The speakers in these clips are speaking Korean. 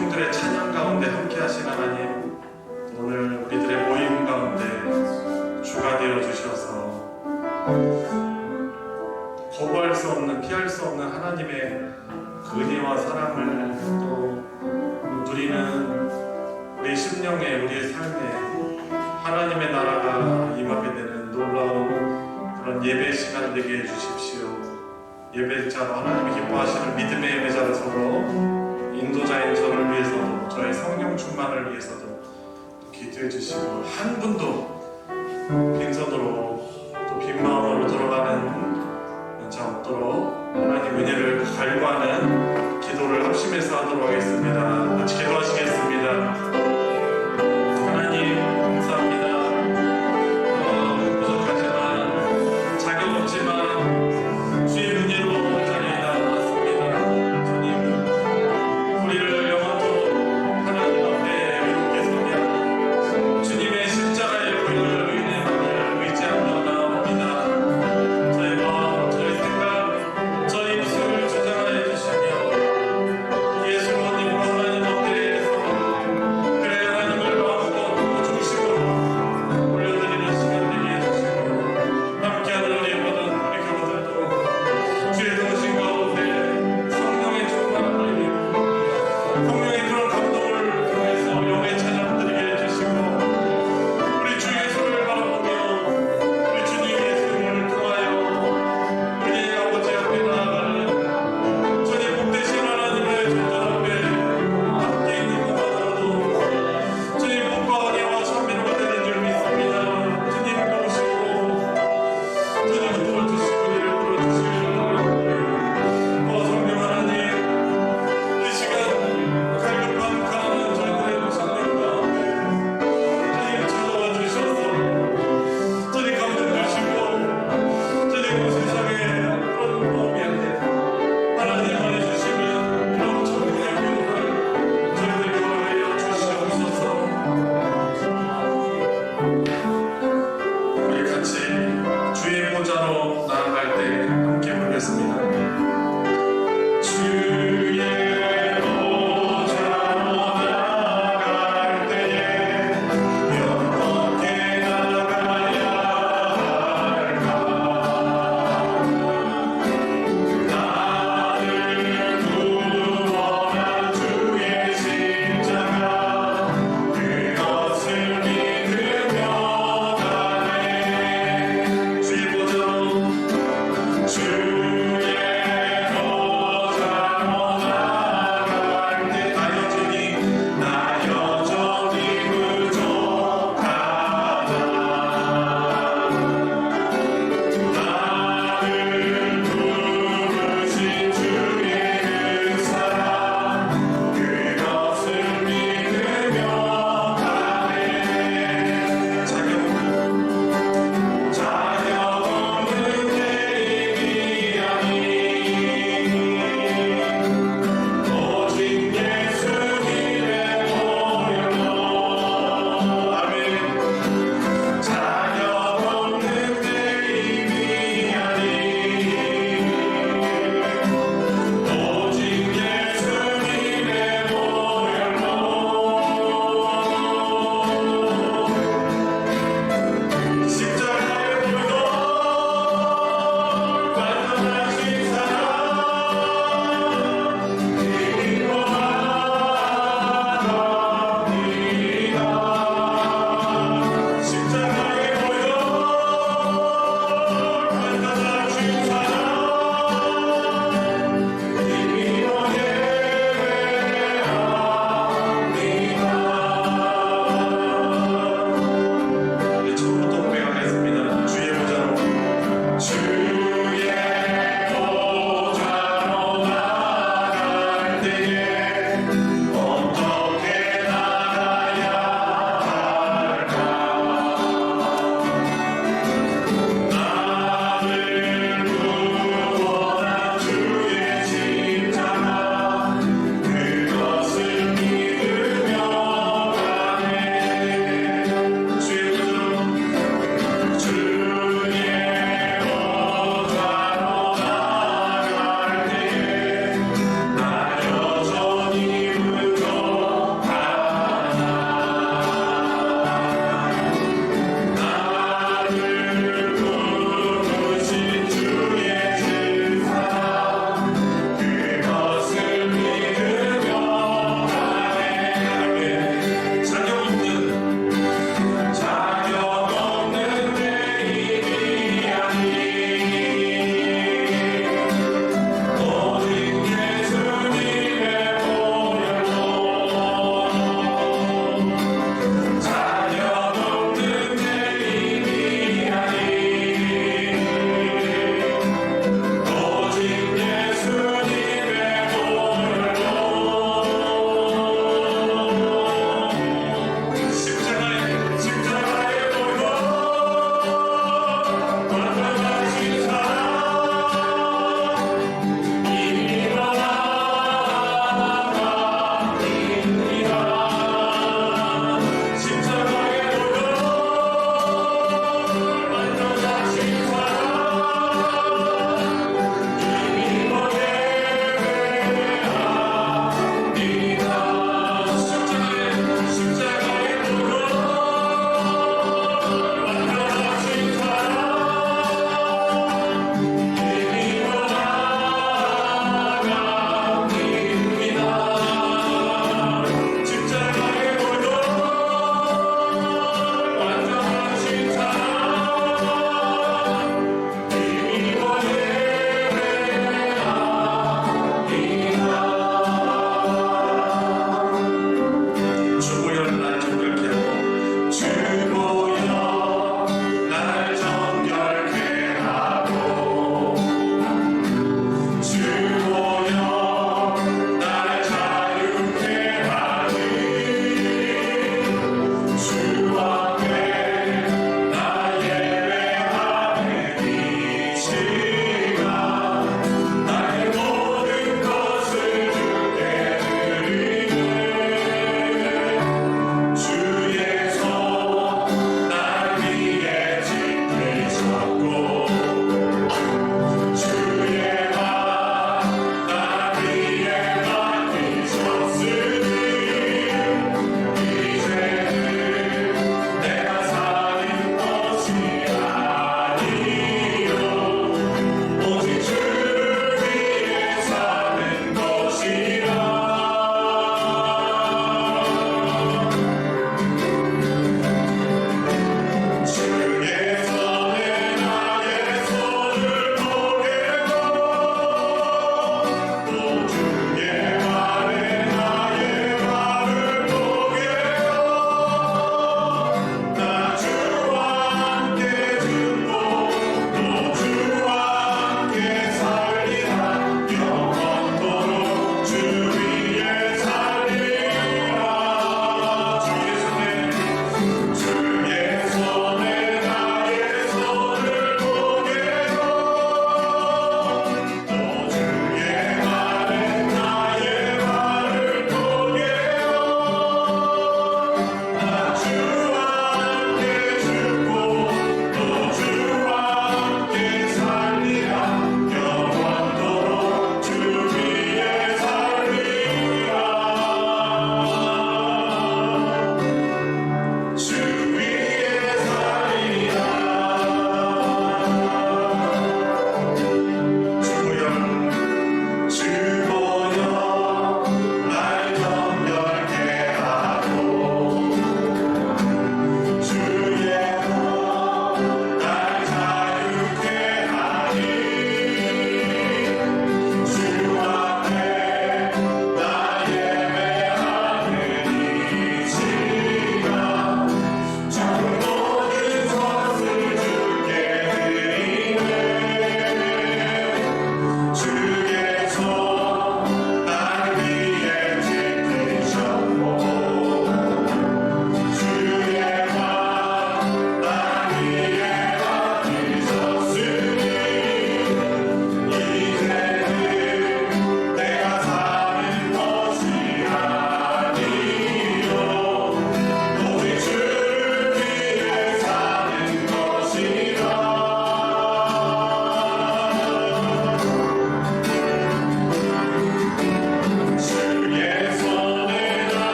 청중들의 찬양 가운데 함께 하신 하나님, 오늘 우리들의 모임 가운데 주가 되어 주셔서 거부할 수 없는, 피할 수 없는 하나님의 그 은혜와 사랑을 또 누리는 우리 심령에, 우리의 삶에 하나님의 나라가 임하게 되는 놀라운 그런 예배 시간 되게 해주십시오. 예배자로 하나님이 기뻐하시는 믿음의 예배자로 서로 인도자인 저를 위해서도, 저의 성령 충만을 위해서도 기도해 주시고, 한 분도 빈손으로 또 빈 마음으로 돌아가는 자 없도록 하나님 은혜를 갈구하는 기도를 합심해서 하도록 하겠습니다. 같이 기도하시겠습니다. 하나님 감사합니다. 부족하지만, 자격 없지만 주의 은혜로 이 자리에 나왔습니다. 주님, 우리를 영원토록 하나님 앞에 의롭게 서게 하는 주님의 십자가의 보혈을 은혜만을 의지하며 나옵니다. 저의 마음, 저의 생각, 저의 입술을 주장하여 주시며 예수님과 하나님의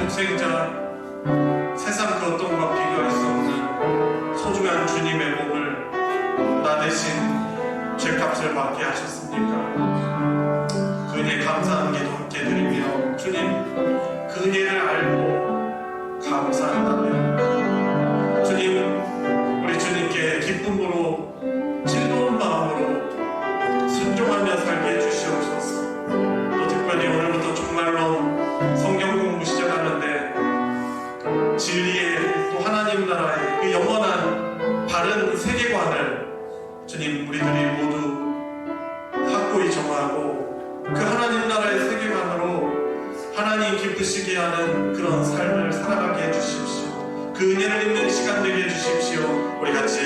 독생자, 세상 그 어떤과 비교할 수 없는 소중한 주님의 몸을 나 대신 죄값을 받게 하셨습니까? 그 은혜 감사한 기도 함께 드리며, 주님 그 은혜를 알고 감사한다면 주님, 우리 주님께 기쁨으로 즐거운 마음으로 순종하며 살게 해주시옵소서. 또 특별히 오늘부터 정말로 성경 공부 시작하는데 진리의 또 하나님 나라의 그 영원한 바른 세계관을 주님 우리들이 모두 확고히 정하고 그 하나님 나라의 세계관으로 하나님 기쁘시게 하는 그런 삶을 살아가게 해주십시오. 그 은혜를 입는 시간 되게 해주십시오. 우리 같이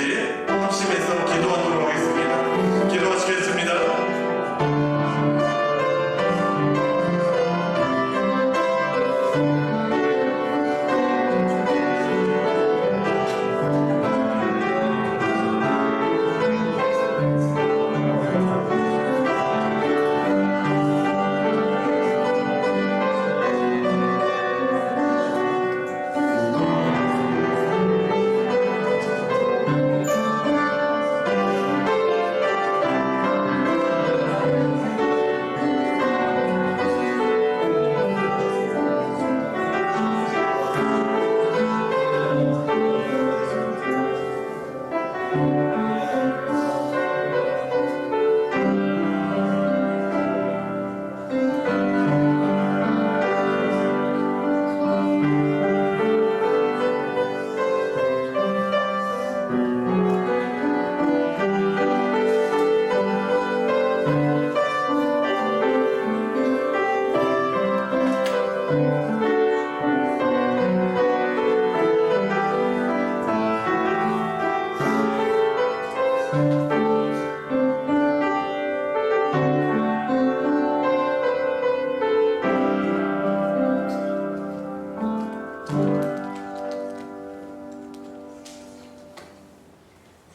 합심해서 기도하도록 하겠습니다. 기도하시겠습니다.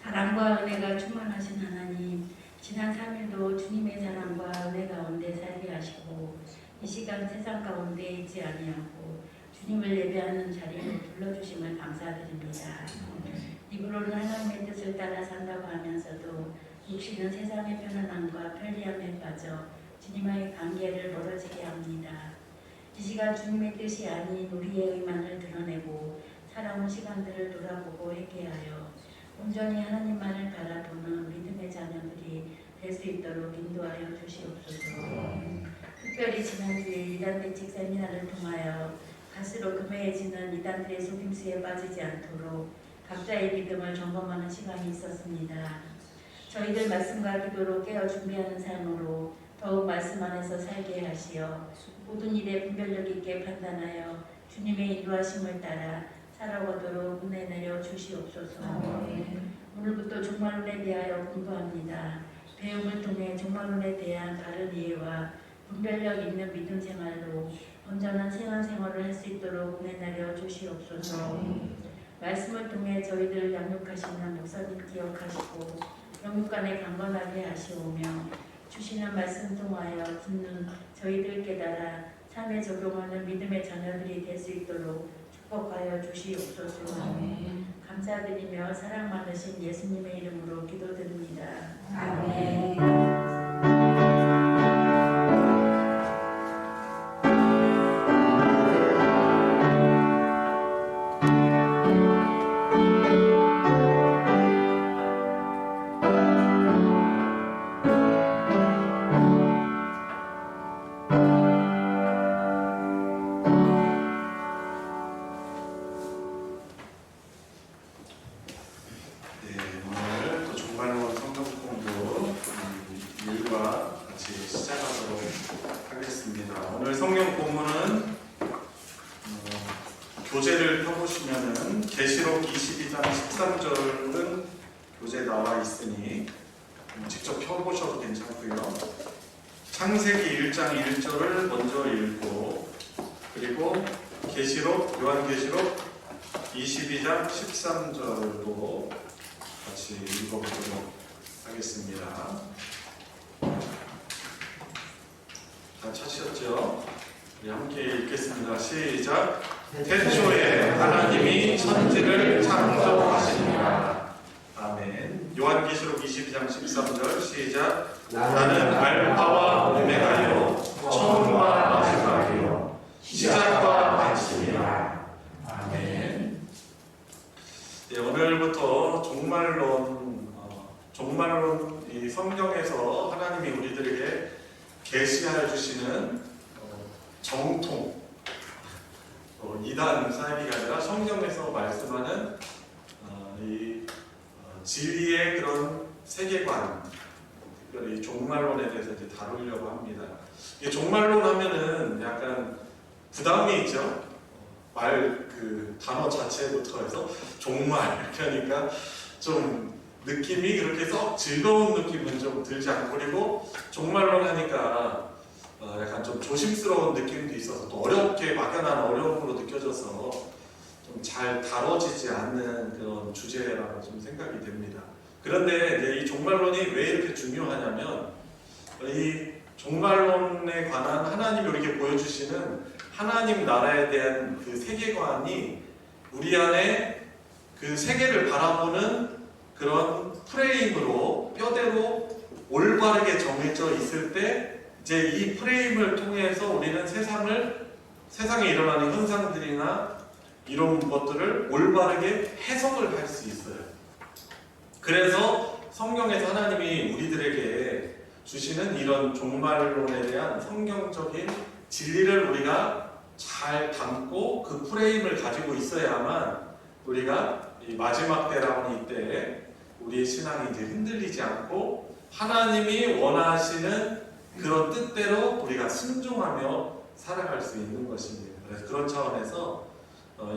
사랑과 은혜가 충만하신 하나님, 지난 3일도 주님의 사랑과 은혜 가운데 살게 하시고 이 시간 세상 가운데 있지 아니하고 주님을 예배하는 자리에 불러주심을 감사드립니다. 입으로는 하나님의 뜻을 따라 산다고 하면서도 육신은 세상의 편안함과 편리함에 빠져 주님과의 관계를 멀어지게 합니다. 이 시간 주님의 뜻이 아닌 우리의 의만을 드러내고 살아온 시간들을 돌아보고 회개하여 온전히 하나님 말을 바라보는 믿음의 자녀들이 될 수 있도록 인도하여 주시옵소서. 특별히 지난주에 이단대책 세미나를 통하여 갈수록 금해해지는 이단들의 속임수에 빠지지 않도록 각자의 믿음을 점검하는 시간이 있었습니다. 저희들 말씀과 기도로 깨어 준비하는 삶으로 더욱 말씀 안에서 살게 하시어 모든 일에 분별력 있게 판단하여 주님의 인도하심을 따라 살아가도록 은혜 내려 주시옵소서. 오늘부터 종말론에 대하여 공부합니다. 배움을 통해 종말론에 대한 바른 이해와 분별력 있는 믿음 생활로 온전한 신앙생활을 할 수 있도록 은혜 내려 주시옵소서. 말씀을 통해 저희들 양육하시는 목사님 기억하시고 영육간에 강건하게 하시오며 주시는 말씀 통하여 듣는 저희들 깨달아 삶에 적용하는 믿음의 자녀들이 될 수 있도록 축복하여 주시옵소서. 감사드리며 사랑 많으신 예수님의 이름으로 기도드립니다. 아멘. 교재를 펴보시면은 계시록 22장 13절은 교재에 나와 있으니 직접 펴보셔도 괜찮고요. 창세기 1장 1절을 먼저 읽고 그리고 요한계시록 22장 13절도 같이 읽어보도록 하겠습니다. 다 찾으셨죠? 우리 함께 읽겠습니다. 시작. 태초에 하나님이 천지를 창조하시니라. 아멘. 요한계시록 22장 13절 시작. 나는 알파와 오메가요 처음과 마지막이요 시작과 마침이라. 아멘. 네, 오늘부터 종말론 이 성경에서 하나님이 우리들에게 계시하여 주시는 정통, 이단 사역이 아니라 성경에서 말씀하는 진리의 그런 세계관, 특별히 종말론에 대해서 이제 다루려고 합니다. 이게 종말론 하면은 약간 부담이 있죠. 그 단어 자체부터 해서 종말 이렇게 하니까 좀 느낌이 그렇게 썩 즐거운 느낌은 좀 들지 않고, 그리고 종말론 하니까 약간 좀 조심스러운 느낌도 있어서 또 어렵게 막연한 어려움으로 느껴져서 좀 잘 다뤄지지 않는 그런 주제라고 좀 생각이 됩니다. 그런데 이제 이 종말론이 왜 이렇게 중요하냐면, 이 종말론에 관한 하나님이 우리에게 보여주시는 하나님 나라에 대한 그 세계관이 우리 안에 그 세계를 바라보는 그런 프레임으로 뼈대로 올바르게 정해져 있을 때, 이제 이 프레임을 통해서 우리는 세상에 일어나는 현상들이나 이런 것들을 올바르게 해석을 할 수 있어요. 그래서 성경에서 하나님이 우리들에게 주시는 이런 종말론에 대한 성경적인 진리를 우리가 잘 담고 그 프레임을 가지고 있어야만 우리가 이 마지막 때라고 하는 이때에 우리의 신앙이 이제 흔들리지 않고 하나님이 원하시는 그런 뜻대로 우리가 순종하며 살아갈 수 있는 것입니다. 그래서 그런 차원에서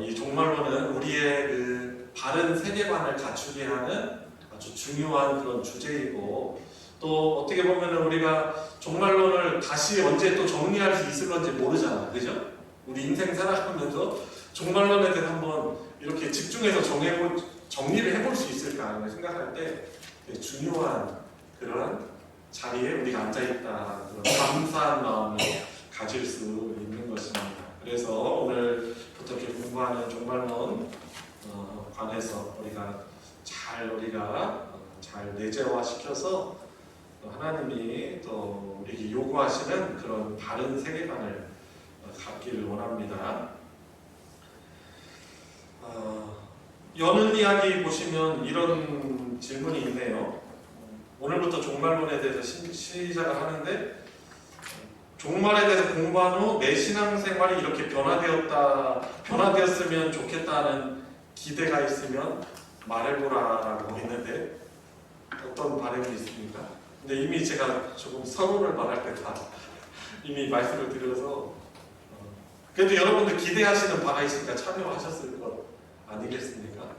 이 종말론은 우리의 그 바른 세계관을 갖추게 하는 아주 중요한 그런 주제이고, 또 어떻게 보면 우리가 종말론을 다시 언제 또 정리할 수 있을 건지 모르잖아요. 그죠? 우리 인생 살아가면서 종말론에 대해서 한번 이렇게 집중해서 정리를 해볼 수 있을까 생각할 때 되게 중요한 그런 자리에 우리가 앉아있다, 그런 감사한 마음을 가질 수 있는 것입니다. 그래서 오늘부터 이렇게 공부하는 종말론 관해서 우리가 잘 내재화시켜서 하나님이 또 우리에게 요구하시는 그런 다른 세계관을 갖기를 원합니다. 여는 이야기 보시면 이런 질문이 있네요. 오늘부터 종말론에 대해서 시작을 하는데, 종말에 대해서 공부한 후 내 신앙생활이 이렇게 변화되었으면 좋겠다는 기대가 있으면 말해보라라고 했는데 어떤 바람이 있습니까? 근데 이미 제가 조금 서론을 말할 때 다 이미 말씀을 드려서 그래도 여러분들 기대하시는 바가 있으니까 참여하셨을 것 아니겠습니까?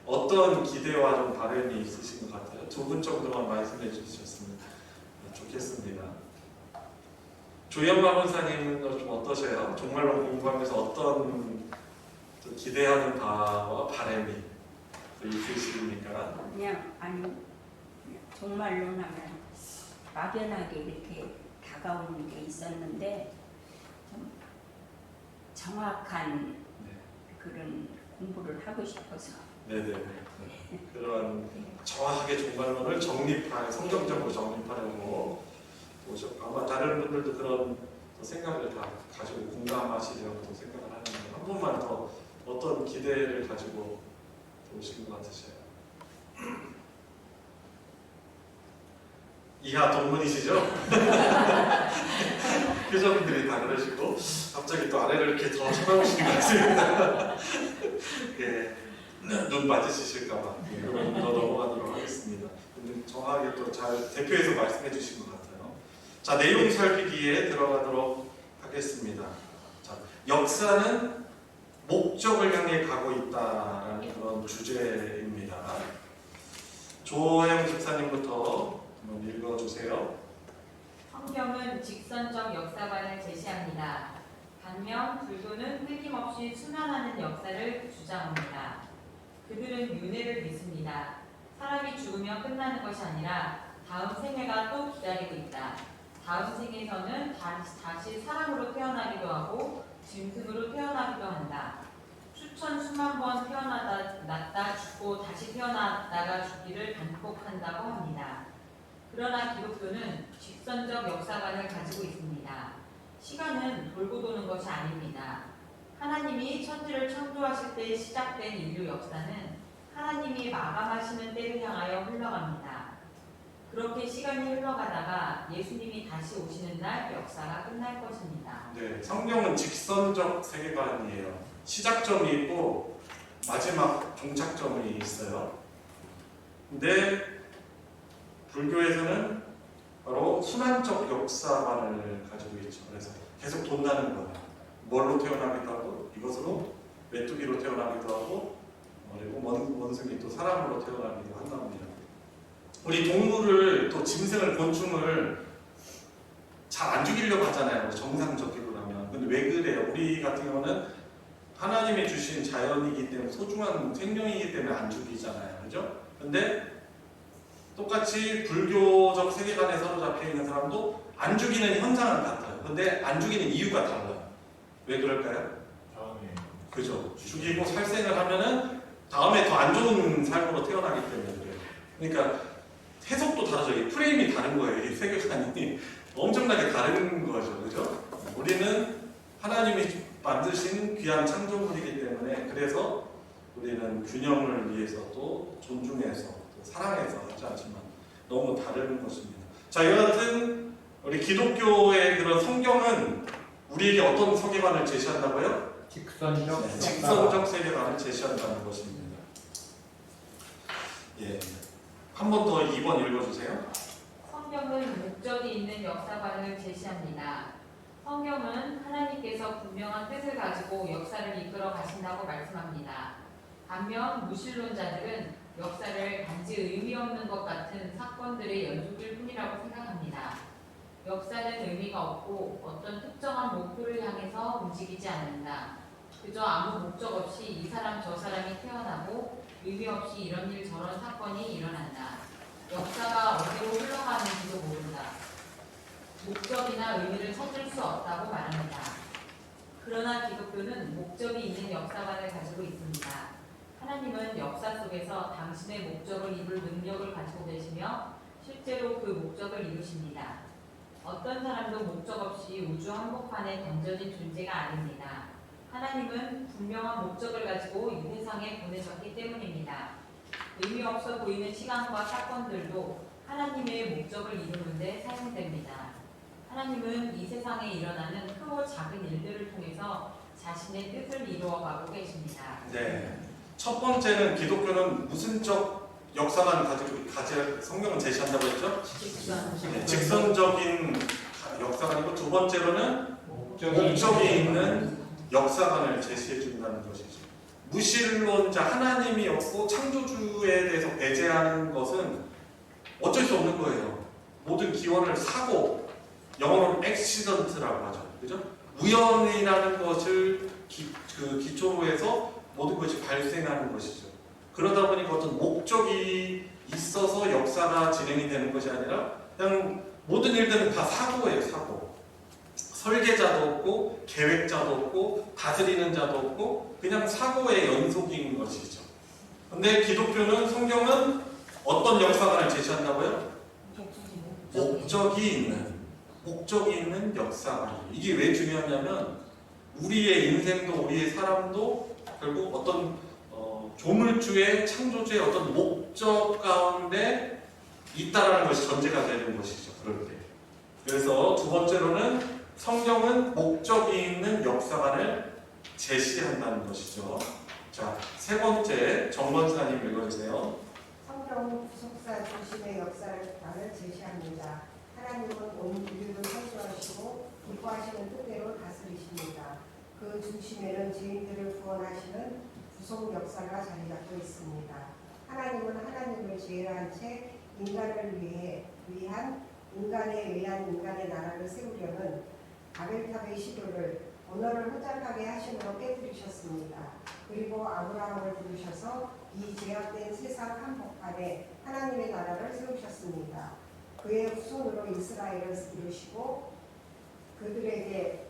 어떤 기대와 좀 바람이 있으신 것 같아요? 두 분 정도만 말씀해 주셨으면 좋겠습니다. 조영만 원사님은 좀 어떠세요? 종말론 공부하면서 어떤 기대하는 바와 바람이 있으십니까? 그냥 종말론 하면 막연하게 이렇게 다가오는 게 있었는데 좀 정확한 그런 공부를 하고 싶어서. 네네. 그런 정확하게 종말론을 성경적으로 정립하려고 오셨고, 아마 다른 분들도 그런 생각을 다 가지고 공감하시려고 생각을 하는데, 한 분만 더 어떤 기대를 가지고 오신 것 같으세요? 이하 동문이시죠? 표정들이 다 그러시고 갑자기 또 아래를 이렇게 더 쳐다보시는 것 같습니다. 예, 눈 맞으실까봐 더 넘어가도록 하겠습니다. 정확하게 또 잘 대표해서 말씀해 주신 것 같아요. 자, 내용 살피기에 들어가도록 하겠습니다. 자, 역사는 목적을 향해 가고 있다라는 그런 주제입니다. 조혜영 집사님부터 한번 읽어주세요. 성경은 직선적 역사관을 제시합니다. 반면 불교는 끊임없이 순환하는 역사를 주장합니다. 그들은 윤회를 믿습니다. 사람이 죽으면 끝나는 것이 아니라 다음 생애가 또 기다리고 있다. 다음 생에서는 다시 사람으로 태어나기도 하고 짐승으로 태어나기도 한다. 수천 수만 번 태어났다 죽고 다시 태어났다가 죽기를 반복한다고 합니다. 그러나 기독교는 직선적 역사관을 가지고 있습니다. 시간은 돌고 도는 것이 아닙니다. 하나님이 천지를 창조하실 때 시작된 인류 역사는 하나님이 마감하시는 때를 향하여 흘러갑니다. 그렇게 시간이 흘러가다가 예수님이 다시 오시는 날 역사가 끝날 것입니다. 네, 성경은 직선적 세계관이에요. 시작점이 있고 마지막 종착점이 있어요. 근데 불교에서는 바로 순환적 역사관을 가지고 있죠. 그래서 계속 돈다는 거예요. 뭘로 태어나기도 하고 이것으로 메뚜기로 태어나기도 하고 그리고 원숭이 또 사람으로 태어나기도 한답니다. 우리 동물을 또 짐승을 곤충을 잘 안 죽이려고 하잖아요. 정상적으로라면. 근데 왜 그래요? 우리 같은 경우는 하나님이 주신 자연이기 때문에 소중한 생명이기 때문에 안 죽이잖아요. 그죠? 근데 똑같이 불교적 세계관에 사로잡혀 있는 사람도 안 죽이는 현상은 같아요. 근데 안 죽이는 이유가 달라요. 왜 그럴까요? 그죠? 죽이고 살생을 하면은 다음에 더 안 좋은 삶으로 태어나기 때문에 그래요. 그러니까 해석도 다르죠. 이 프레임이 다른 거예요. 이 세계관이 엄청나게 다른 거죠. 그죠? 우리는 하나님이 만드신 귀한 창조물이기 때문에 그래서 우리는 균형을 위해서 또 존중해서 또 사랑해서 하지 않지만 너무 다른 것입니다. 자, 이와 같은 우리 기독교의 그런 성경은 우리에게 어떤 세계관을 제시한다고요? 직선적 세계관을 제시한다는 것입니다. 예, 한 번 더 2번 읽어주세요. 성경은 목적이 있는 역사관을 제시합니다. 성경은 하나님께서 분명한 뜻을 가지고 역사를 이끌어 가신다고 말씀합니다. 반면 무신론자들은 역사를 단지 의미 없는 것 같은 사건들의 연속일 뿐이라고 생각합니다. 역사는 의미가 없고 어떤 특정한 목표를 향해서 움직이지 않는다. 그저 아무 목적 없이 이 사람 저 사람이 태어나고 의미 없이 이런 일 저런 사건이 일어난다. 역사가 어디로 흘러가는지도 모른다. 목적이나 의미를 찾을 수 없다고 말합니다. 그러나 기독교는 목적이 있는 역사관을 가지고 있습니다. 하나님은 역사 속에서 당신의 목적을 이룰 능력을 가지고 계시며 실제로 그 목적을 이루십니다. 어떤 사람도 목적 없이 우주 한복판에 던져진 존재가 아닙니다. 하나님은 분명한 목적을 가지고 이 세상에 보내셨기 때문입니다. 의미 없어 보이는 시간과 사건들도 하나님의 목적을 이루는데 사용됩니다. 하나님은 이 세상에 일어나는 크고 작은 일들을 통해서 자신의 뜻을 이루어가고 계십니다. 네. 첫 번째는 기독교는 무슨적 역사만 가지고 성경을 제시한다고 했죠? 네, 직선적인 역사관이고 두 번째로는 목적이 있는 역사관을 제시해 준다는 것이죠. 무신론자 하나님이 없고 창조주에 대해서 배제하는 것은 어쩔 수 없는 거예요. 모든 기원을 사고 영어로는 액시던트라고 하죠. 그죠? 우연이라는 것을 기초로 해서 모든 것이 발생하는 것이죠. 그러다 보니까 어떤 목적이 있어서 역사가 진행이 되는 것이 아니라 그냥 모든 일들은 다 사고예요. 사고. 설계자도 없고 계획자도 없고 다스리는 자도 없고 그냥 사고의 연속인 것이죠. 근데 기독교는 성경은 어떤 역사관을 제시한다고요? 목적이 있는 역사관. 이게 왜 중요하냐면 우리의 인생도 우리의 사람도 결국 어떤 조물주의 창조주의 어떤 목적 가운데 있다라는 것이 전제가 되는 것이죠. 그럴 때. 그래서 두 번째로는 성경은 목적이 있는 역사관을 제시한다는 것이죠. 자, 세 번째 정권사님 읽어주세요. 성경은 구속사 중심의 역사관을 제시합니다. 하나님은 온 인류를 창조하시고 기뻐하시는 뜻대로 다스리십니다. 그 중심에는 죄인들을 구원하시는 구속 역사가 자리 잡고 있습니다. 하나님은 하나님을 제외한 채 인간을 위한 인간의 나라를 세우려는 바벨탑의 시도를 언어를 혼잡하게 하심으로 깨뜨리셨습니다. 그리고 아브라함을 부르셔서 이 제약된 세상 한복판에 하나님의 나라를 세우셨습니다. 그의 후손으로 이스라엘을 이루시고 그들에게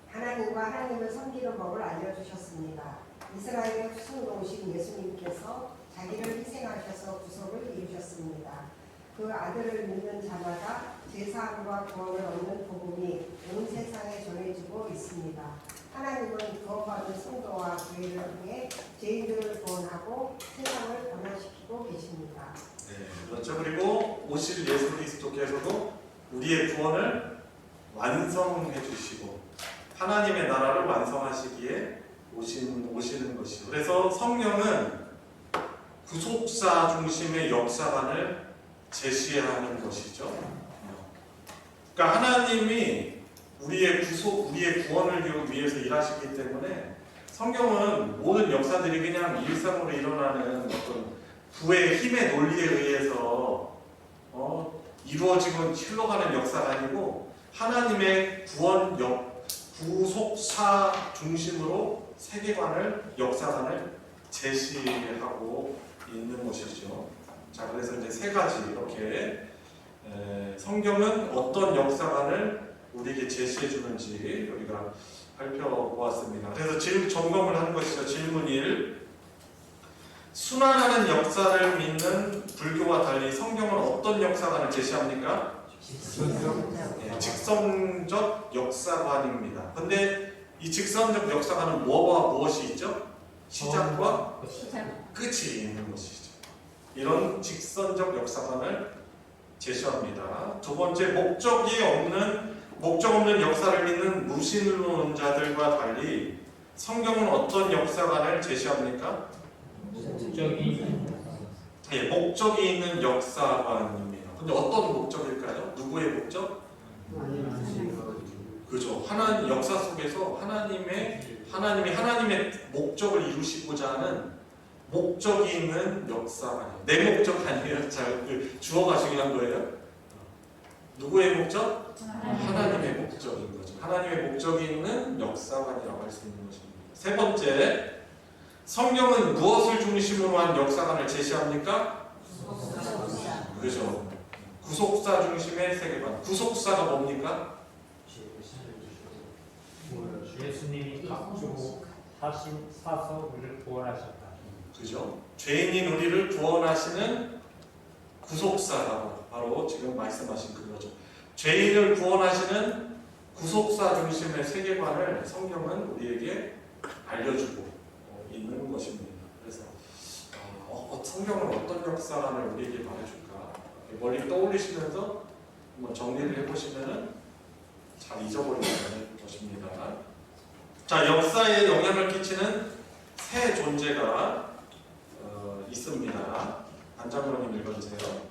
하나님과 하나님을 섬기는 법을 알려주셨습니다. 이스라엘의 후손으로 오신 예수님께서 자기를 희생하셔서 구속을 이루셨습니다. 그 아들을 믿는 자마다 제사함과 구원을 얻는 복음이 온 세상에 전해지고 있습니다. 하나님은 구원받은 성도와 교회를 통해 죄인들을 구원하고 세상을 변화시키고 계십니다. 네, 그렇죠. 그리고 오실 예수 그리스도께서도 우리의 구원을 완성해 주시고 하나님의 나라를 완성하시기에 오시는 것이죠. 그래서 성령은 구속사 중심의 역사관을 제시하는 것이죠. 그러니까 하나님이 우리의 구원을 위해서 일하시기 때문에 성경은 모든 역사들이 그냥 일상으로 일어나는 어떤 부의 힘의 논리에 의해서 이루어지고 흘러가는 역사가 아니고 하나님의 구속사 중심으로 세계관을, 역사관을 제시하고 있는 것이죠. 자, 그래서 이제 세 가지 이렇게 성경은 어떤 역사관을 우리에게 제시해 주는지 우리가 살펴보았습니다. 그래서 점검을 하는 것이죠. 질문 1. 순환하는 역사를 믿는 불교와 달리 성경은 어떤 역사관을 제시합니까? 직선적 역사관입니다. 근데 이 직선적 역사관은 뭐와 무엇이 있죠? 시작과 끝이 있는 것이죠. 이런 직선적 역사관을 제시합니다. 두 번째, 목적 없는 역사를 믿는 무신론자들과 달리 성경은 어떤 역사관을 제시합니까? 목적이 있는 역사관입니다. 근데 어떤 목적일까요? 누구의 목적? 그죠. 하나님 역사 속에서 하나님의 목적을 이루시고자 하는 목적이 있는 역사관이에요. 내 목적 아니에요. 주어가 중요한 거예요. 누구의 목적? 하나님의 목적인 거죠. 하나님의 목적이 있는 역사관이라고 할 수 있는 것입니다. 세 번째, 성경은 무엇을 중심으로 한 역사관을 제시합니까? 그죠. 구속사 중심의 세계관. 구속사가 뭡니까? 예수님이 각주고 사서 우리를 구원하셨다. 그죠. 죄인인 우리를 구원하시는 구속사라고 바로 지금 말씀하신 그거죠. 죄인을 구원하시는 구속사 중심의 세계관을 성경은 우리에게 알려주고 있는 것입니다. 그래서 성경은 어떤 역사관을 우리에게 말해줄까? 멀리 떠올리시면서 한번 정리를 해보시면은 잘 잊어버리지 않을 것입니다. 자, 역사에 영향을 끼치는 세 존재가 있습니다. 안장로님 읽어주세요.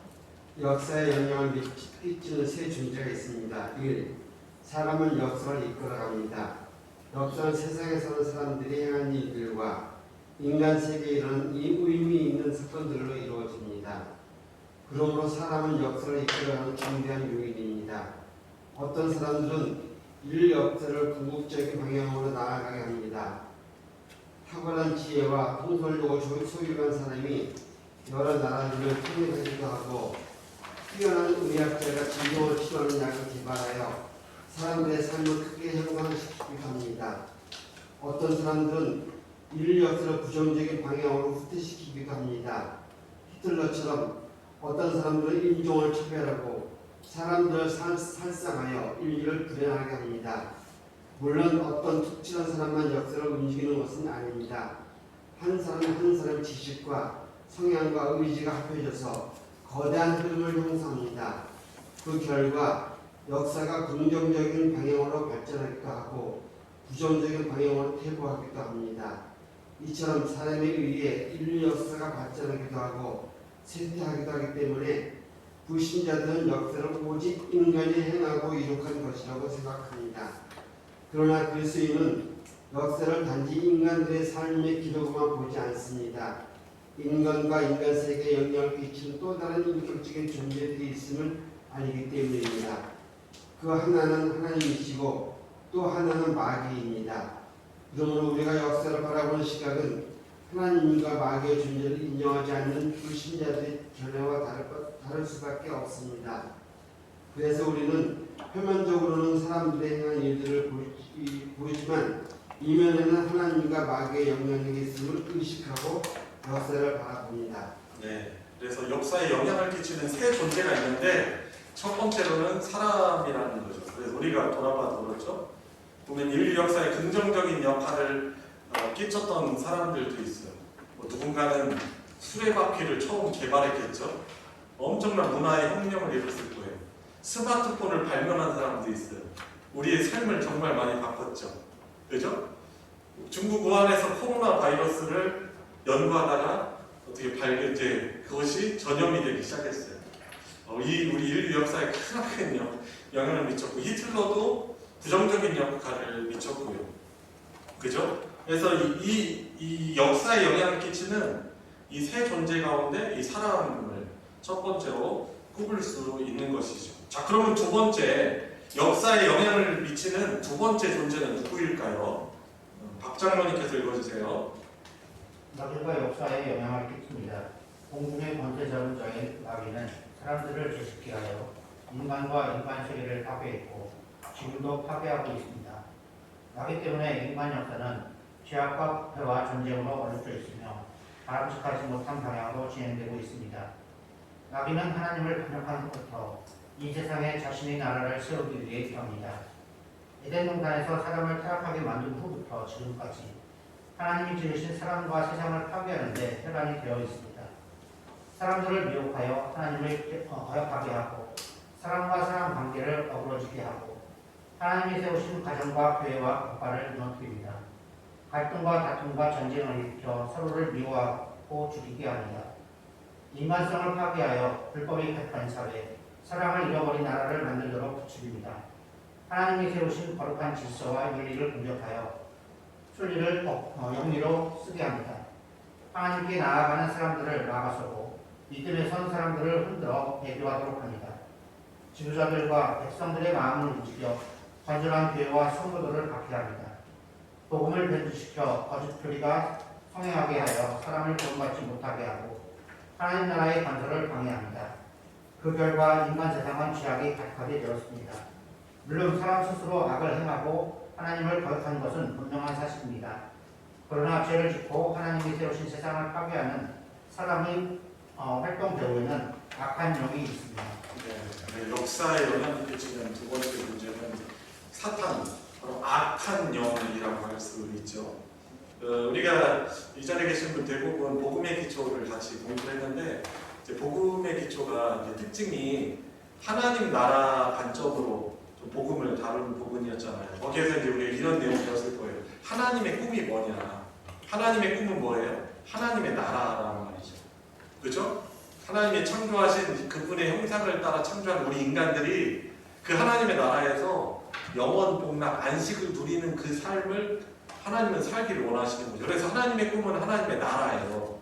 역사에 영향을 끼치는 세 존재가 있습니다. 1. 사람은 역사를 이끌어갑니다. 역사는 세상에 사는 사람들이 행한 일들과 인간 세계에 일어난 의미 있는 사건들로 이루어집니다. 그러므로 사람은 역사를 이끌어가는 중대한 요인입니다. 어떤 사람들은 인류 역사를 궁극적인 방향으로 나아가게 합니다. 탁월한 지혜와 통솔력을 소유한 사람이 여러 나라들을 통일하기도 하고 뛰어난 의학자가 진정을 치료하는 약을 개발하여 사람들의 삶을 크게 향상시키기도 합니다. 어떤 사람들은 인류 역사를 부정적인 방향으로 후퇴시키기도 합니다. 히틀러처럼 어떤 사람들은 인종을 차별하고 사람들을 살상하여 인류를 불행하게 합니다. 물론 어떤 특출한 사람만 역사를 움직이는 것은 아닙니다. 한 사람 지식과 성향과 의지가 합해져서 거대한 흐름을 형성합니다. 그 결과 역사가 긍정적인 방향으로 발전하기도 하고 부정적인 방향으로 퇴보하기도 합니다. 이처럼 사람에 의해 인류 역사가 발전하기도 하고 쇠퇴하기도 하기 때문에 불신자들은 역사를 오직 인간이 행하고 이룩한 것이라고 생각합니다. 그러나 그리스도인은 역사를 단지 인간들의 삶의 기록만 보지 않습니다. 인간과 인간 세계에 영향을 끼치는 또 다른 인격적인 존재들이 있음을 알기 때문입니다. 그 하나는 하나님이시고 또 하나는 마귀입니다. 그러므로 우리가 역사를 바라보는 시각은 하나님과 마귀의 존재를 인정하지 않는 불신자들의 견해와 다를 수밖에 없습니다. 그래서 우리는 표면적으로는 사람들의 행한 일들을 보이지만 이면에는 하나님과 마귀의 영향력이 있음을 의식하고 역사를 바라봅니다. 네. 그래서 역사에 영향을 끼치는 세 존재가 있는데 첫 번째로는 사람이라는 거죠. 그래서 우리가 돌아봐도 그렇죠. 보면 인류 역사에 긍정적인 역할을 끼쳤던 사람들도 있어요. 뭐 누군가는 수레바퀴를 처음 개발했겠죠. 엄청난 문화의 혁명을 일으켰을 거예요. 스마트폰을 발명한 사람도 있어요. 우리의 삶을 정말 많이 바꿨죠. 그죠? 중국 우한에서 코로나 바이러스를 연구하다가 어떻게 이제 그것이 전염이 되기 시작했어요. 우리 인류 역사에 크나큰 영향을 미쳤고 히틀러도 부정적인 역할을 미쳤고요. 그죠? 그래서 이 역사에 영향을 끼치는 이 세 존재 가운데 이 사람을 첫 번째로 꼽을 수 있는 것이죠. 자, 그러면 두 번째 역사에 영향을 미치는 두 번째 존재는 누구일까요? 박 장로님께서 읽어주세요. 마귀가 역사에 영향을 끼칩니다. 공중의 권세자인 자인 마귀는 사람들을 제식케하여 인간과 인간 세계를 파괴했고 지금도 파괴하고 있습니다. 마귀 때문에 인간 역사는 죄악과 부패와 전쟁으로 얼룩져 있으며 바람직하지 못한 방향으로 진행되고 있습니다. 마귀는 하나님을 반역한 후부터 이 세상에 자신의 나라를 세우기 위해 일합니다. 에덴 동산에서 사람을 타락하게 만든 후부터 지금까지 하나님이 지으신 사람과 세상을 파괴하는데 혈안이 되어 있습니다. 사람들을 미혹하여 하나님을 거역하게 하고 사람과 사람 관계를 어그러지게 하고 하나님이 세우신 가정과 교회와 국가를 무너뜨립니다. 갈등과 다툼과 전쟁을 일으켜 서로를 미워하고 죽이게 합니다. 인간성을 파괴하여 불법이 폐탄 사회, 사랑을 잃어버린 나라를 만들도록 부추깁니다. 하나님이 세우신 거룩한 질서와 윤리를 공격하여 순리를 영리로 쓰게 합니다. 하나님께 나아가는 사람들을 막아서고 믿음에 선 사람들을 흔들어 배교하도록 합니다. 지도자들과 백성들의 마음을 움직여 건전한 교회와 성도들을 박해합니다. 복음을 변질시켜 거짓 교리가 성행하게 하여 사람을 구원받지 못하게 하고 하나님 나라의 건설을 방해합니다. 그 결과 인간 세상은 죄악이 가득하게 되었습니다. 물론 사람 스스로 악을 행하고 하나님을 거역한 것은 분명한 사실입니다. 그러나 죄를 짓고 하나님이 세우신 세상을 파괴하는 사람의 활동 배후에는 악한 영이 있습니다. 네, 역사에 영향을 끼치는 두 번째 문제는 사탄, 바로 악한 영이라고 할 수 있죠. 우리가 이 자리에 계신 분 대부분 복음의 기초를 같이 공부했는데 이제 복음의 기초가 이제 특징이 하나님 나라 관점으로 좀 복음을 다룬 부분이었잖아요. 거기에서 이제 우리가 이런 내용을 배웠을 거예요. 하나님의 꿈이 뭐냐? 하나님의 꿈은 뭐예요? 하나님의 나라라는 말이죠. 그죠? 하나님이 창조하신 그분의 형상을 따라 창조한 우리 인간들이 그 하나님의 나라에서 영원 복락 안식을 누리는 그 삶을 하나님은 살기를 원하시는 거죠. 그래서 하나님의 꿈은 하나님의 나라예요.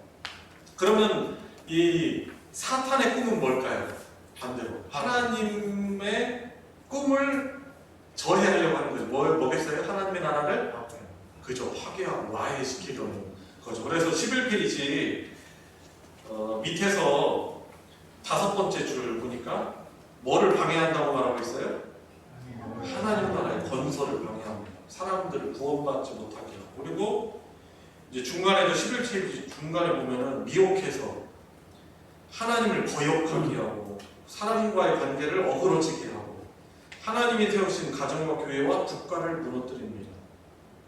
그러면 이 사탄의 꿈은 뭘까요? 반대로 하나님의 꿈을 저해하려고 하는 거죠. 뭐겠어요? 하나님의 나라를 그죠, 파괴하고 와해시키려는 거죠. 그래서 11페이지 밑에서 5번째 줄 보니까 뭐를 방해한다고 말하고 있어요? 하나님 나라의 건설을 방해합니다. 사람들을 구원받지 못하게 하고, 그리고 이제 중간에도 11페이지 중간에 보면은 미혹해서 하나님을 거역하게 하고 사람과의 관계를 어그러지게 하고 하나님이 세우신 가정과 교회와 국가를 무너뜨립니다.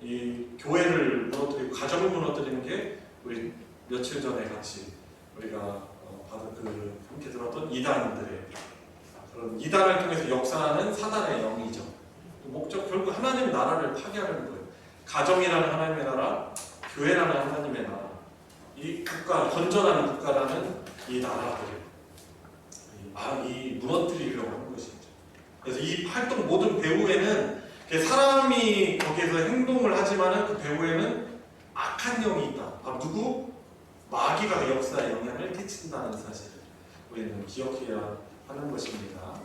이 교회를 무너뜨리고 가정을 무너뜨리는 게 우리 며칠 전에 같이 우리가 함께 들었던 이단들의 그런 이단을 통해서 역사하는 사단의 영이죠. 목적 결국 하나님의 나라를 파괴하는 거예요. 가정이라는 하나님의 나라, 교회라는 하나님의 나라, 이 국가, 건전한 국가라는 이 나라들을 무너뜨리려고 하는 것이죠. 그래서 이 활동 모든 배후에는 사람이 거기에서 행동을 하지만은 그 배후에는 악한 영이 있다. 바로 누구? 마귀가 역사에 영향을 끼친다는 사실을 우리는 기억해야 하는 것입니다.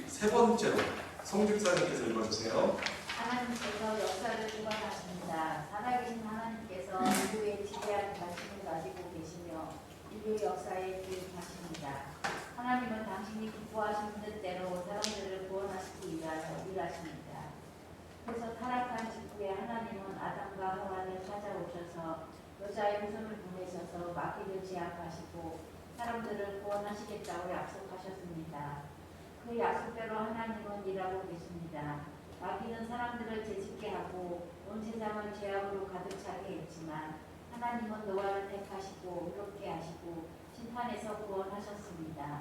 세 번째로 성직사님께서 읽어주세요. 하나님께서 역사를 주관하십니다. 살아계신 하나님께서 인류의 지대한 관심을 가지고 계시며 인류 역사에 개입하십니다. 하나님은 당신이 기뻐하시는 뜻대로 사람들의 여자의 후손을 보내셔서 마귀를 제압하시고 사람들을 구원하시겠다고 약속하셨습니다. 그 약속대로 하나님은 일하고 계십니다. 마귀는 사람들을 재짓게 하고 온 세상을 죄악으로 가득 차게 했지만 하나님은 노아를 택하시고 의롭게 하시고 심판에서 구원하셨습니다.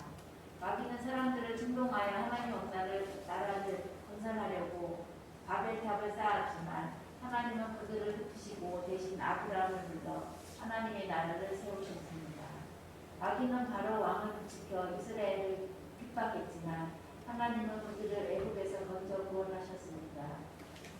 마귀는 사람들을 충동하여 하나님 나라를 건설하려고 바벨탑을 쌓았지만 하나님은 그들을 흩으시고 대신 아브라함을 불러 하나님의 나라를 세우셨습니다. 마귀는 바로 왕을 부추겨 이스라엘을 핍박했지만 하나님은 그들을 애굽에서 건져 구원하셨습니다.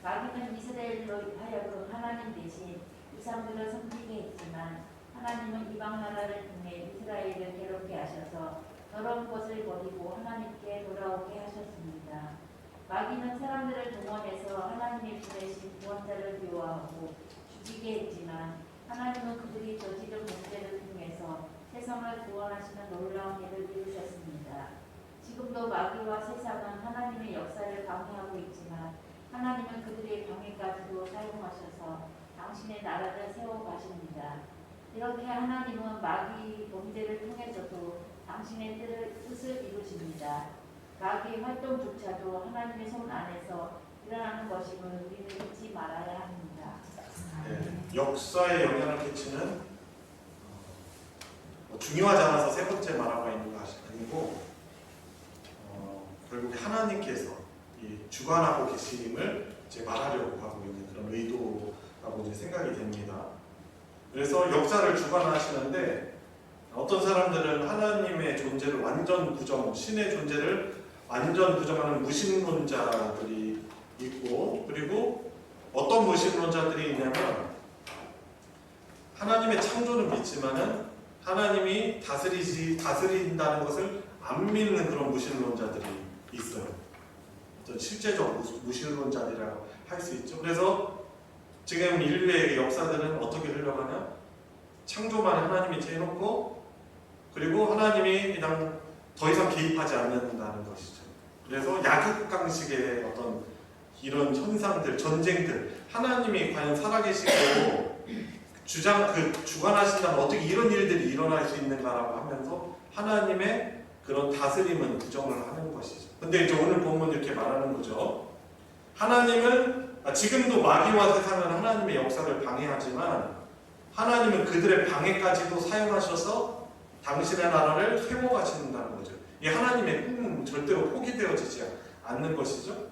마귀는 이스라엘로 하여금 하나님 대신 이상들을 섬기게 했지만 하나님은 이방 나라를 통해 이스라엘을 괴롭게 하셔서 더러운 것을 버리고 하나님께 돌아오게 하셨습니다. 마귀는 사람들을 동원해서 하나님이 보내신 구원자를 미워하고 죽이게 했지만 하나님은 그들이 저지른 문제를 통해서 세상을 구원하시는 놀라운 일을 이루셨습니다. 지금도 마귀와 세상은 하나님의 역사를 방해하고 있지만 하나님은 그들의 방해까지도 사용하셔서 당신의 나라를 세워가십니다. 이렇게 하나님은 마귀 범죄를 통해서도 당신의 뜻을 이루십니다. 마귀의 활동조차도 하나님의 손 안에서 일어나는 것임을 우리는 잊지 말아야 합니다. 네, 역사에 영향을 끼치는 중요하지 않아서 세 번째 말하고 있는 것이 아니고 결국에 하나님께서 이 주관하고 계심을 이제 말하려고 하고 있는 그런 의도라고 이제 생각이 됩니다. 그래서 역사를 주관하시는데 어떤 사람들은 하나님의 존재를 완전 부정, 신의 존재를 완전 부정하는 무신론자들이 있고, 그리고 어떤 무신론자들이 있냐면 하나님의 창조는 믿지만은 하나님이 다스린다는 것을 안 믿는 그런 무신론자들이 있어요. 어떤 실제적 무신론자들이라고 할 수 있죠. 그래서 지금 인류의 역사들은 어떻게 흘러가냐? 창조만 하나님이 해놓고, 그리고 하나님이 그냥 더 이상 개입하지 않는다는 것이죠. 그래서 약육강식의 어떤 이런 현상들, 전쟁들, 하나님이 과연 살아계시고 주관하신다면 어떻게 이런 일들이 일어날 수 있는가라고 하면서 하나님의 그런 다스림은 부정을 하는 것이죠. 근데 이제 오늘 본문 이렇게 말하는 거죠. 하나님은 지금도 마귀와 세상은 하나님의 역사를 방해하지만 하나님은 그들의 방해까지도 사용하셔서 당신의 나라를 세워가신다는 거죠. 이 하나님의 꿈은 절대로 포기되어지지 않는 것이죠.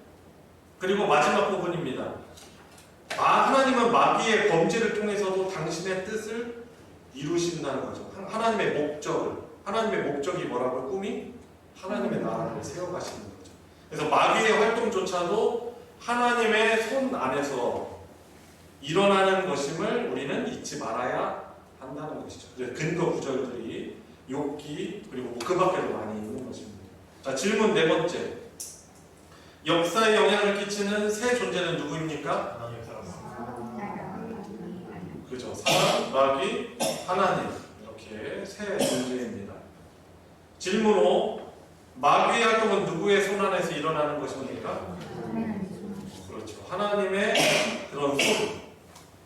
그리고 마지막 부분입니다. 하나님은 마귀의 범죄를 통해서도 당신의 뜻을 이루신다는 거죠. 하나님의 목적이 뭐라고? 꿈이 하나님의 나라를 세워가시는 거죠. 그래서 마귀의 활동조차도 하나님의 손 안에서 일어나는 것임을 우리는 잊지 말아야 한다는 것이죠. 근거 구절들이 욥기 그리고 그 밖에도 많이 있는 것입니다. 자, 질문 네 번째. 역사에 영향을 끼치는 새 존재는 누구입니까? 그죠. 사람, 마귀, 하나님. 이렇게 새 존재입니다. 질문 5. 마귀의 활동은 누구의 손 안에서 일어나는 것입니까? 그렇죠. 하나님의 그런 손.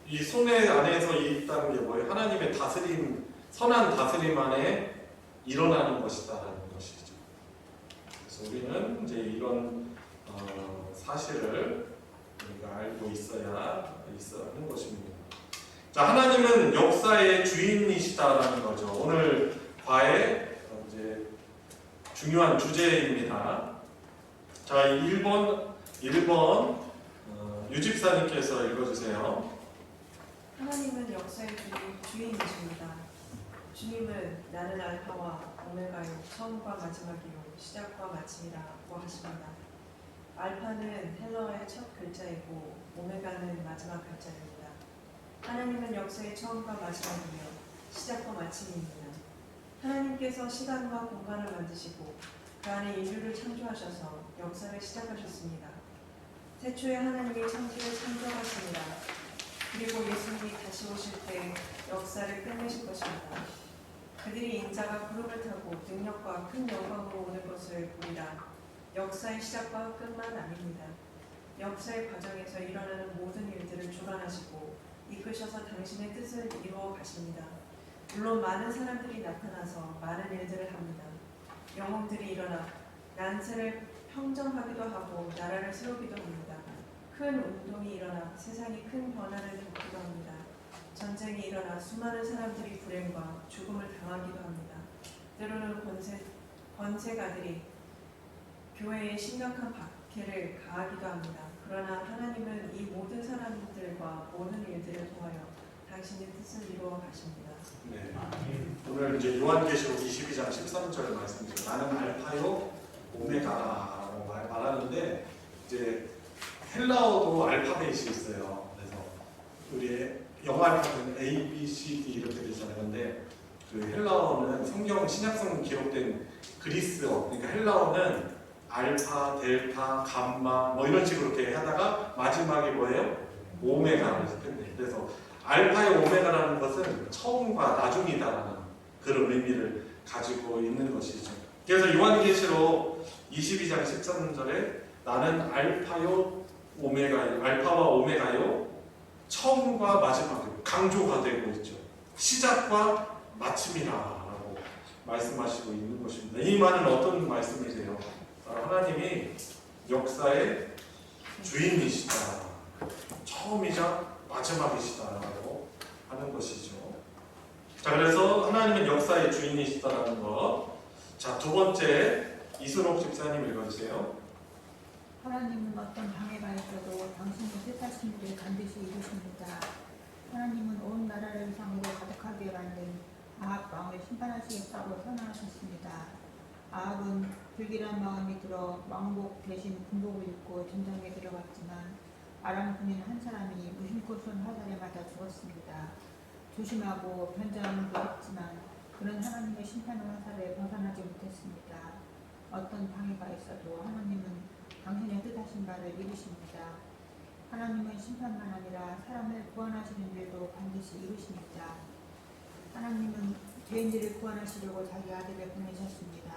이 손의 안에서 있다는 게 뭐예요? 하나님의 다스림, 선한 다스림 안에 일어나는 것이다라는 것이죠. 그래서 우리는 이제 이런 사실을 우리가 알고 있어야 하는 것입니다. 자, 하나님은 역사의 주인이시다라는 거죠. 오늘 과의 이제 중요한 주제입니다. 자, 1번 유집사님께서 읽어주세요. 하나님은 역사의 주인이십니다. 주님은 나는 알파와 오메가요, 처음과 마지막이요, 시작과 마침이라고 하십니다. 알파는 헬러어의 첫 글자이고 오메가는 마지막 글자입니다. 하나님은 역사의 처음과 마지막이며 시작과 마침입니다. 하나님께서 시간과 공간을 만드시고 그 안에 인류를 창조하셔서 역사를 시작하셨습니다. 태초에 하나님이 천지를 창조하십니다. 그리고 예수님이 다시 오실 때 역사를 끝내실 것입니다. 그들이 인자가 구름을 타고 능력과 큰 영광으로 오는 것을 보리라. 역사의 시작과 끝만 아닙니다. 역사의 과정에서 일어나는 모든 일들을 주관하시고 이끄셔서 당신의 뜻을 이루어 가십니다. 물론 많은 사람들이 나타나서 많은 일들을 합니다. 영웅들이 일어나 난세를 평정하기도 하고 나라를 세우기도 합니다. 큰 운동이 일어나 세상이 큰 변화를 겪기도 합니다. 전쟁이 일어나 수많은 사람들이 불행과 죽음을 당하기도 합니다. 때로는 권세가들이 교회에 심각한 박해를 가하기도 합니다. 그러나 하나님은 이 모든 사람들과 모든 일들을 통하여 당신의 뜻을 이루어 가십니다. 네. 오늘 이제 요한계시록 22장 13절 말씀드린 나는 알파요 오메가라고 말하는데 이제 헬라어도 알파벳이 있어요. 그래서 우리 영어 알파벳은 A, B, C, D 이렇게 되잖아요. 근데 그 헬라어는 성경 신약성 기록된 그리스어, 그러니까 헬라어는 알파, 델타, 감마 뭐 이런 식으로 이렇게 하다가 마지막에 뭐예요? 오메가로 해서 끝내요. 그래서 알파의 오메가라는 것은 처음과 나중이다라는 그런 의미를 가지고 있는 것이죠. 그래서 요한계시록 22장 13절에 나는 알파요 오메가요, 알파와 오메가요, 처음과 마지막이요, 강조가 되고 있죠. 시작과 마침이라고 말씀하시고 있는 것입니다. 이 말은 어떤 말씀이세요? 하나님이 역사의 주인이시다, 처음이자 마지막이시다라고 하는 것이죠. 자, 그래서 하나님은 역사의 주인이시다라는 것. 자, 두 번째 이순옥 집사님 읽어주세요. 하나님은 어떤 방해가 있어도 당신의 뜻하신 일을 반드시 이루십니다. 하나님은 온 나라를 상으로 가득하게 만든 아합 왕을 심판하시겠다고 선언하셨습니다. 아합은 불길한 마음이 들어 왕복 대신 군복을 입고 전장에 들어갔지만 아람 군인 한 사람이 무심코 쏜 화살에 맞아 죽었습니다. 조심하고 변장도 했지만 그는 하나님의 심판의 화살에 벗어나지 못했습니다. 어떤 방해가 있어도 하나님은 당신의 뜻하신 바를 이루십니다. 하나님은 심판만 아니라 사람을 구원하시는 일도 반드시 이루십니다. 하나님은 죄인들을 구원하시려고 자기 아들을 보내셨습니다.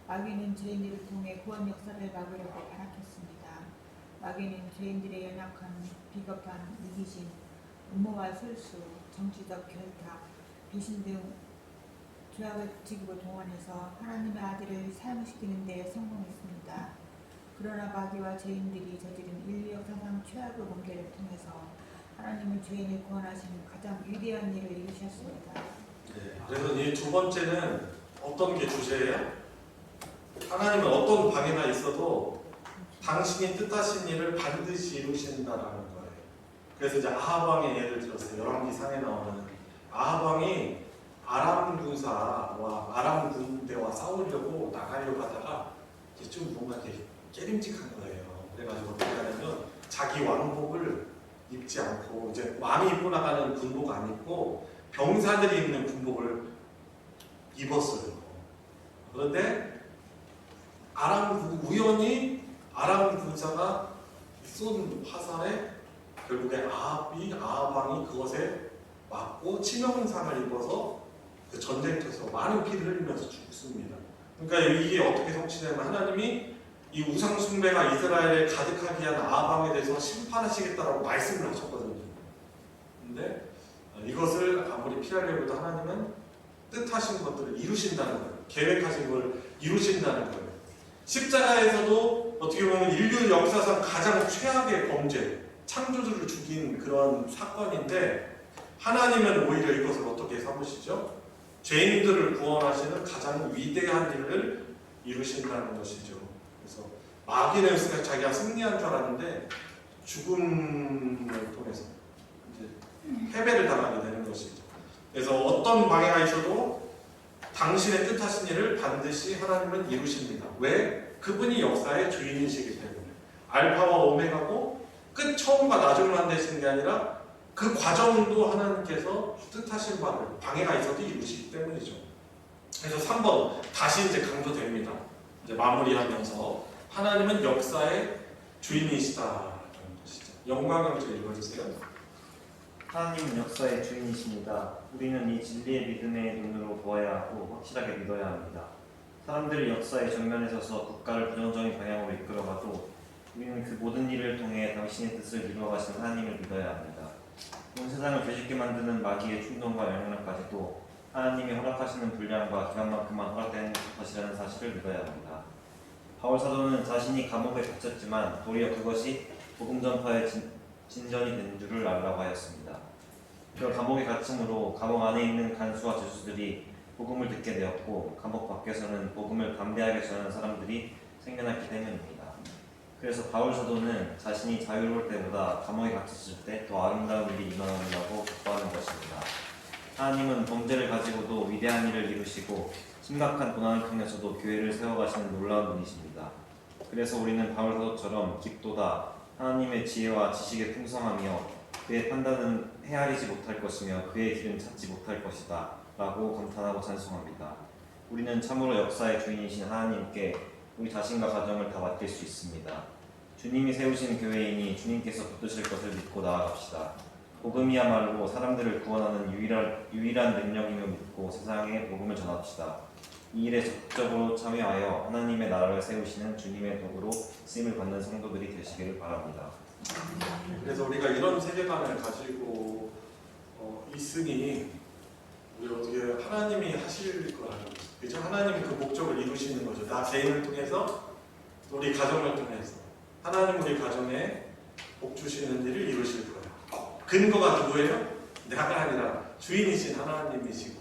마귀는 죄인들을 통해 구원 역사를 막으려고 발악했습니다. 마귀는 죄인들의 연약함, 비겁함, 이기심, 음모와 술수, 정치적 결탁, 배신 등 죄악을 지키고 동원해서 하나님의 아들을 사용시키는 데 성공했습니다. 그러나 마귀와 죄인들이 저지른 인류 역사상 최악의 범죄를 통해서 하나님은 죄인을 구원하시는 가장 위대한 일을 이루셨습니다. 네, 그래서 이 두 번째는 어떤 게 주제예요? 하나님은 어떤 방해가 있어도 당신이 뜻하신 일을 반드시 이루신다라는 거예요. 그래서 이제 아합 왕의 예를 들었어요. 열왕기상에 나오는 아합 왕이 아람 군사와 아람 군대와 싸우려고 나가려고 하다가 이제 좀 뭔가 이렇게 깨림직한 거예요. 그래가지고 어떻게 하냐면 자기 왕복을 입지 않고 이제 왕이 입고 나가는 군복 안 입고 병사들이 입는 군복을 입었어요. 그런데 우연히 아람 군사가 쏜 화살에 결국에 아합 왕이 그것에 맞고 치명상을 입어서 그 전쟁터에서 많은 피를 흘리면서 죽습니다. 그러니까 이게 어떻게 성취되냐면 하나님이 이 우상 숭배가 이스라엘에 가득하게 한 아합 왕에 대해서 심판하시겠다라고 말씀을 하셨거든요. 근데 이것을 아무리 피하려고 해도 하나님은 뜻하신 것들을 이루신다는 거예요. 계획하신 걸 이루신다는 거예요. 십자가에서도 어떻게 보면 인류 역사상 가장 최악의 범죄, 창조주를 죽인 그런 사건인데 하나님은 오히려 이것을 어떻게 삼으시죠? 죄인들을 구원하시는 가장 위대한 일을 이루신다는 것이죠. 그래서 마귀는 자기가 승리한 줄 알았는데 죽음을 통해서 이제 패배를 당하게 되는 것이죠. 그래서 어떤 방해가 있어도 당신의 뜻하신 일을 반드시 하나님은 이루십니다. 왜? 그분이 역사의 주인이시기 때문에. 알파와 오메가고 끝 처음과 나중만 되시는 게 아니라 그 과정도 하나님께서 뜻하신 바를 방해가 있어도 이루시기 때문이죠. 그래서 3번 다시 이제 강조됩니다. 이제 마무리하면서 하나님은 역사의 주인이시다라는 것이죠. 영광영절 읽어주세요. 하나님은 역사의 주인이십니다. 우리는 이 진리의 믿음의 눈으로 보아야 하고 확실하게 믿어야 합니다. 사람들이 역사의 정면에 서서 국가를 부정적인 방향으로 이끌어가도 우리는 그 모든 일을 통해 당신의 뜻을 이루어가시는 하나님을 믿어야 합니다. 온 세상을 죄짓게 만드는 마귀의 충동과 영향력까지도 하나님이 허락하시는 분량과 기간만큼만 허락되는 것이라는 사실을 믿어야 합니다. 바울 사도는 자신이 감옥에 갇혔지만 도리어 그것이 복음 전파의 진전이 된 줄을 알라고 하였습니다. 그 감옥에 갇힘으로 감옥 안에 있는 간수와 죄수들이 복음을 듣게 되었고 감옥 밖에서는 복음을 담대하게 전하는 사람들이 생겨났기 때문입니다. 그래서 바울 사도는 자신이 자유로울 때보다 감옥에 갇혔을 때 더 아름다운 일이 일어난다고 기뻐하는 것입니다. 하나님은 범죄를 가지고도 위대한 일을 이루시고 심각한 고난을 통해서도 교회를 세워가시는 놀라운 분이십니다. 그래서 우리는 바울 사도처럼 깊도다 하나님의 지혜와 지식에 풍성하며 그의 판단은 헤아리지 못할 것이며 그의 길은 찾지 못할 것이다 라고 감탄하고 찬송합니다. 우리는 참으로 역사의 주인이신 하나님께 우리 자신과 가정을 다 맡길 수 있습니다. 주님이 세우신 교회이니 주님께서 붙드실 것을 믿고 나아갑시다. 복음이야말로 사람들을 구원하는 유일한 능력임을 믿고 세상에 복음을 전합시다. 이 일에 적극적으로 참여하여 하나님의 나라를 세우시는 주님의 도구로 쓰임을 받는 성도들이 되시기를 바랍니다. 그래서 우리가 이런 세계관을 가지고 있으니 우리 어떻게 하나님이 하실 거라는 거죠. 그죠? 하나님이 그 목적을 이루시는 거죠. 나 개인을 통해서 우리 가정을 통해서 하나님 우리 가정에 복 주시는 일을 이루실 거예요. 근거가 누구예요? 내가 아니라 주인이신 하나님이시고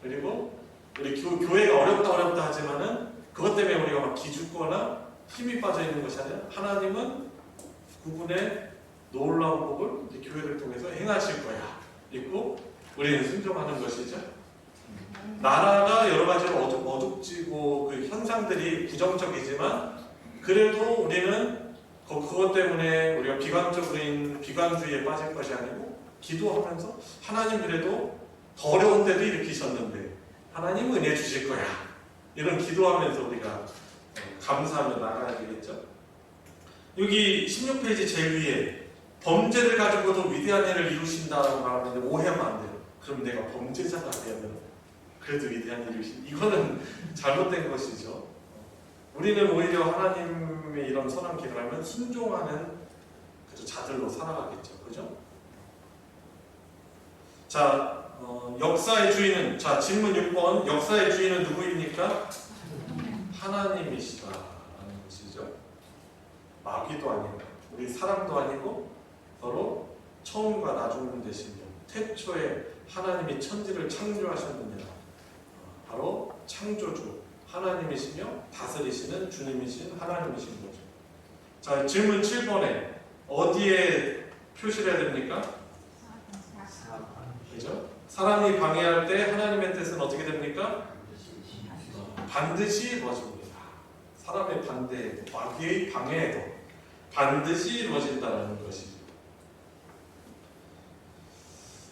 그리고 우리 교회가 어렵다 하지만은 그것 때문에 우리가 막 기죽거나 힘이 빠져 있는 것이 아니라 하나님은 그분의 놀라운 복을 우리 교회를 통해서 행하실 거야. 있고 우리는 순종하는 것이죠. 나라가 여러 가지로 어둡지고 그 현상들이 부정적이지만 그래도 우리는 그것 때문에 우리가 비관주의에 빠질 것이 아니고 기도하면서 하나님 그래도 더 어려운 때도 일으키셨는데 하나님 은혜 주실 거야. 이런 기도하면서 우리가 감사하며 나가야 되겠죠. 여기 16페이지 제일 위에 범죄를 가지고도 위대한 일을 이루신다라고 말하는데 오해하면 안 돼요. 그럼 내가 범죄자가 되면 그래도 위대한 일을 이루신 이거는 잘못된 것이죠. 우리는 오히려 하나님의 이런 선한 길을 알면 순종하는 자들로 살아가겠죠. 그죠? 자, 역사의 주인은 질문 6번 역사의 주인은 누구입니까? 하나님이시다라는 것이죠. 마귀도 아니고 우리 사람도 아니고 서로 처음과 나중 되신 분 태초에 하나님이 천지를 창조하셨느니라 바로 창조주 하나님이시며 다스리시는 주님이신 하나님이신 거죠. 자, 질문 7번에 어디에 표시를 해야 됩니까? 그죠? 사람이 방해할 때 하나님의 뜻은 어떻게 됩니까? 반드시 이루어집니다. 사람의 반대에도 마귀의 방해에도 반드시 이루어진다는 것이죠.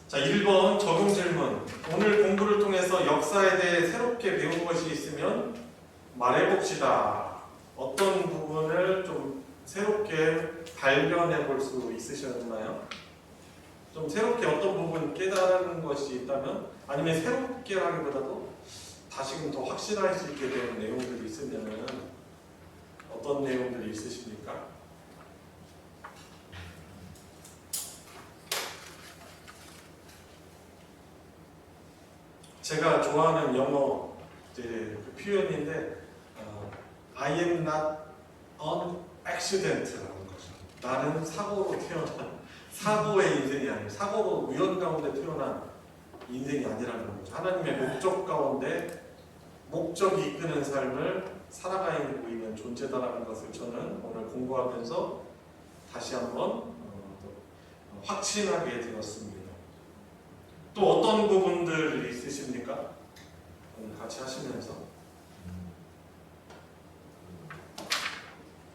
자, 1번 적용 질문. 오늘 공부를 통해서 역사에 대해 새롭게 배운 것이 있으면 말해봅시다. 어떤 부분을 좀 새롭게 발견해 볼 수 있으셨나요? 좀 새롭게 어떤 부분 깨달은 것이 있다면 아니면 새롭게 하기보다도 다시금 더 확신할 수 있게 된 내용들이 있으면 어떤 내용들이 있으십니까? 제가 좋아하는 영어 그 표현인데 I am not an accident라는 거죠. 나는 사고로 태어난 사고의 인생이 아니고 사고로 우연 가운데 태어난 인생이 아니라는 거죠. 하나님의 목적 가운데 목적이 이끄는 삶을 살아가고 있는 존재다라는 것을 저는 오늘 공부하면서 다시 한번 확신하게 되었습니다. 또 어떤 부분들 있으십니까? 오늘 같이 하시면서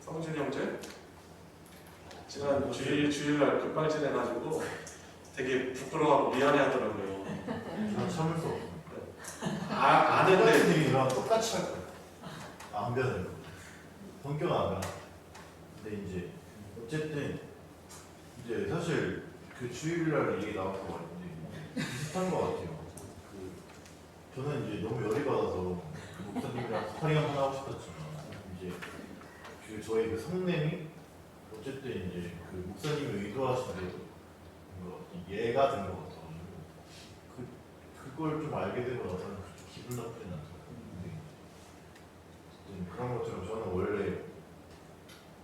성준 형제 지난 주일날 급발진해가지고 되게 부끄러워하고 미안해하더라고요. 저는 참을 수 없어요. 아는데 똑같은 일이랑 똑같이 할 거예요. 안 변해요. 성격은 안 변해. 근데 이제 어쨌든 이제 사실 그 주일날 얘기 나왔던 거 같은데 비슷한 것 같아요. 저는 이제 너무 열이 받아서 목사님이랑 스파링 한번 하고 싶었지만 이제 저희 성냄이 어쨌든 이제 목사님이 의도하신 대로 예가 된 것 같아가지고 그걸 좀 알게 되고 나서는 그렇게 기분 나쁘진 않더라고요. 근데 그런 것처럼 저는 원래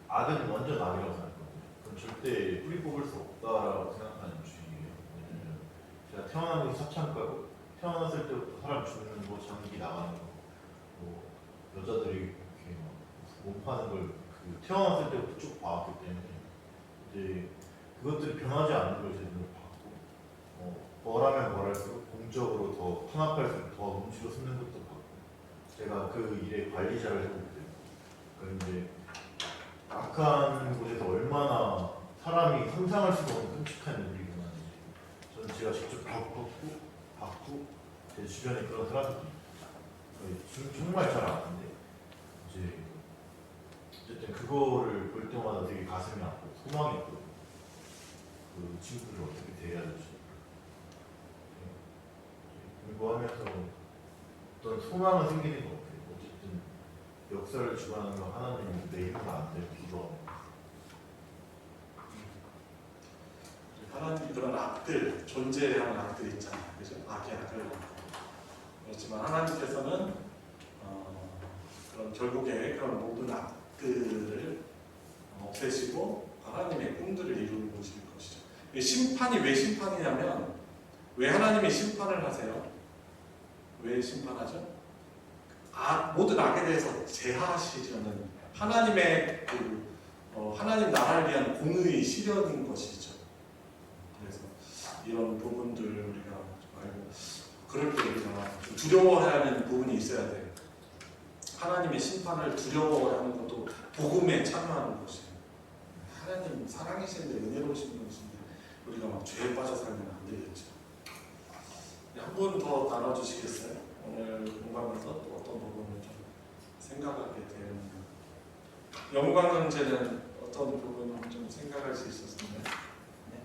악은 완전 악이라고 생각하거든요. 그건 절대 뿌리 뽑을 수 없다라고 생각하는 주의예요. 왜냐면 제가 태어난 게 사창가고 태어났을 때부터 사람 죽는 거, 장기 나가는 거, 뭐 여자들이 이렇게 몸 파는 걸 태어났을 때부터 쭉 봐왔기 때문에 이제 그것들이 변하지 않는 걸 제 눈을 봤고 뭐라면 뭐랄수록 공적으로 더 탄압할수록 더 눈치로 쓰는 것도 봤고 제가 그 일의 관리자를 해보기 때문에 그러니까 이제 악한 곳에서 얼마나 사람이 상상할 수가 없는 끔찍한 일이 일어나는지 저는 제가 직접 봤고 제 주변에 그런 사람들이 정말 잘 아는데 이제 어쨌든 그거를 볼 때마다 되게 가슴이 아프고 소망했거든요. 그 친구들을 어떻게 대해야 될지 공부하면서 어떤 소망은 생기는 것 같아요. 어쨌든 역사를 주관하는 건 하나님이 내 힘은 안 되고 기도합니다. 하나님 그런 악들, 존재하는 악들 있잖아요. 그죠? 악의 악을. 그렇지만 하나님께서는 그런 결국에 그런 모든 악들을 없애시고 하나님의 꿈들을 이루실 것이죠. 심판이 왜 심판이냐면 왜 하나님이 심판을 하세요? 왜 심판하죠? 모든 악에 대해서 제하시려는 하나님의 하나님 나라를 위한 공의 실현인 것이죠. 그래서 이런 부분들 우리가 알고 그럴 때 우리가 좀 두려워해야 하는 부분이 있어야 돼요. 하나님의 심판을 두려워하는 것도 복음에 참여하는 것이에요. 하나님 사랑이신데 은혜로우신 분이신데 우리가 막 죄에 빠져 살면 안 되겠죠. 한 분 더 나눠주시겠어요? 오늘 공부하면서 또 어떤 부분을 좀 생각하게 되는가. 영광 형제는 어떤 부분을 좀 생각할 수 있었나요? 네.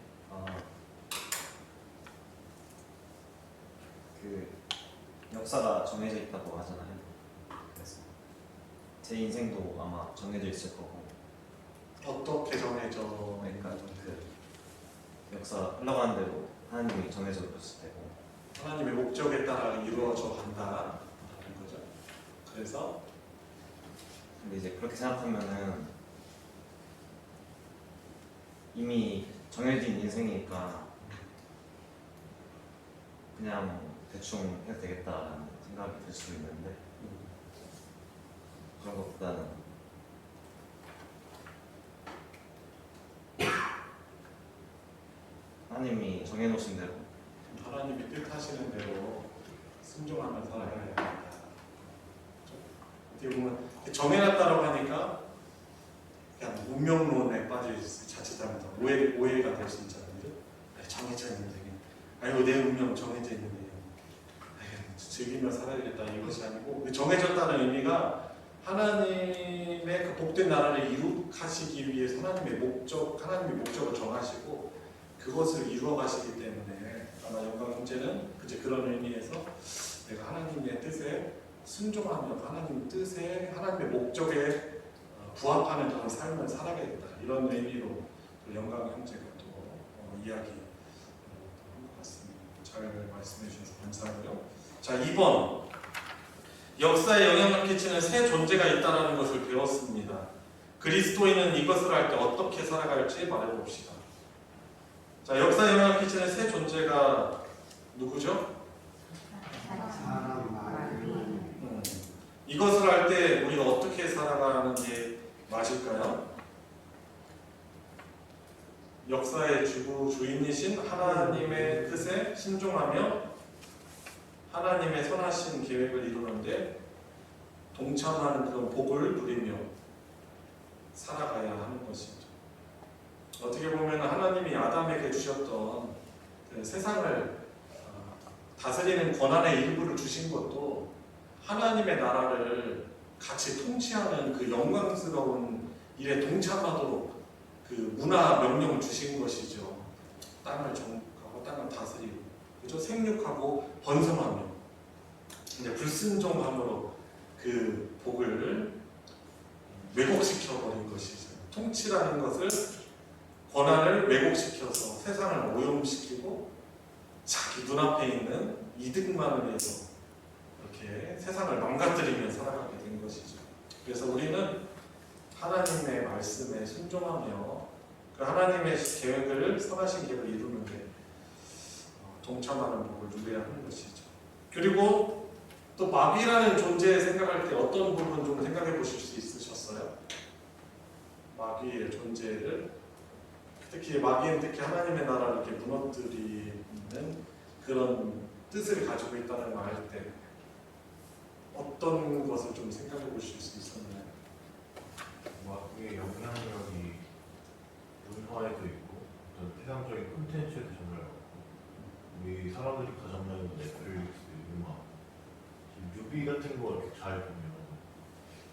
그 역사가 정해져 있다고 하잖아요. 그래서 제 인생도 아마 정해져 있을 거고. 어떻게 정해져? 그러니까 그 역사 흘러가는 대로 하나님이 정해져 있을 테고. 하나님의 목적에 따라 이루어져 간다는 거죠. 그래서 근데 이제 그렇게 생각하면은 이미 정해진 인생이니까 그냥 대충 해도 되겠다라는 생각이 들 수 있는데 그런 것보다는 하나님이 정해놓으신 대로 하나님이 뜻하시는 대로 순종하며 살아야 됩니다. 어떻게 보면 정해놨다고 하니까 그냥 운명론에 빠져 있을 자칫하면 오해가 될 수 있잖아요. 정해져 있는데 아이고 내 운명 정해져 있는데 즐기며 살아야겠다 이것이 아니고 정해졌다는 의미가 하나님의 그 복된 나라를 이룩하시기 위해서 하나님의 목적을 정하시고 그것을 이루어 가시기 때문에 아마 영광 형제는 그런 의미에서 내가 하나님의 뜻에 순종하며 하나님 뜻에 하나님의 목적에 부합하는 그런 삶을 살아야겠다 이런 의미로 영광 형제가 또 이야기한 것 같습니다. 잘 말씀해 주셔서 감사하고요. 자 2번 역사에 영향을 끼치는 새 존재가 있다는 것을 배웠습니다. 그리스도인은 이것을 할 때 어떻게 살아갈지 말해봅시다. 자 역사에 영향을 끼치는 새 존재가 누구죠? 사람 말을 이것을 할 때 우리가 어떻게 살아가는 게 맞을까요? 역사의 주인이신 하나님의 뜻에 신중하며 하나님의 선하신 계획을 이루는데 동참하는 그런 복을 누리며 살아가야 하는 것이죠. 어떻게 보면 하나님이 아담에게 주셨던 그 세상을 다스리는 권한의 일부를 주신 것도 하나님의 나라를 같이 통치하는 그 영광스러운 일에 동참하도록 그 문화 명령을 주신 것이죠. 땅을 정복하고 땅을 다스리고 그죠? 생육하고 번성하며 이제 불순종함으로 그 복을 왜곡시켜 버린 것이죠. 통치라는 것을 권한을 왜곡시켜서 세상을 오염시키고 자기 눈앞에 있는 이득만을 위해서 이렇게 세상을 망가뜨리며 살아가게 된 것이죠. 그래서 우리는 하나님의 말씀에 순종하며 그 하나님의 계획을 선하신 계획을 이루는데 동참하는 복을 누려야 하는 것이죠. 그리고 또 마귀라는 존재에 생각할 때 어떤 부분 좀 생각해 보실 수 있으셨어요? 마귀의 존재를 특히 마귀는 특히 하나님의 나라를 이렇게 무너뜨리는 그런 뜻을 가지고 있다는 걸 알 때 어떤 것을 좀 생각해 보실 수 있었나요? 마귀의 영향력이 문화에도 있고 어떤 세상적인 콘텐츠에도 정말 많고 우리 사람들이 가장 많이 보는 넷플릭스, 음악, 뮤비 같은 거 이렇게 잘 보면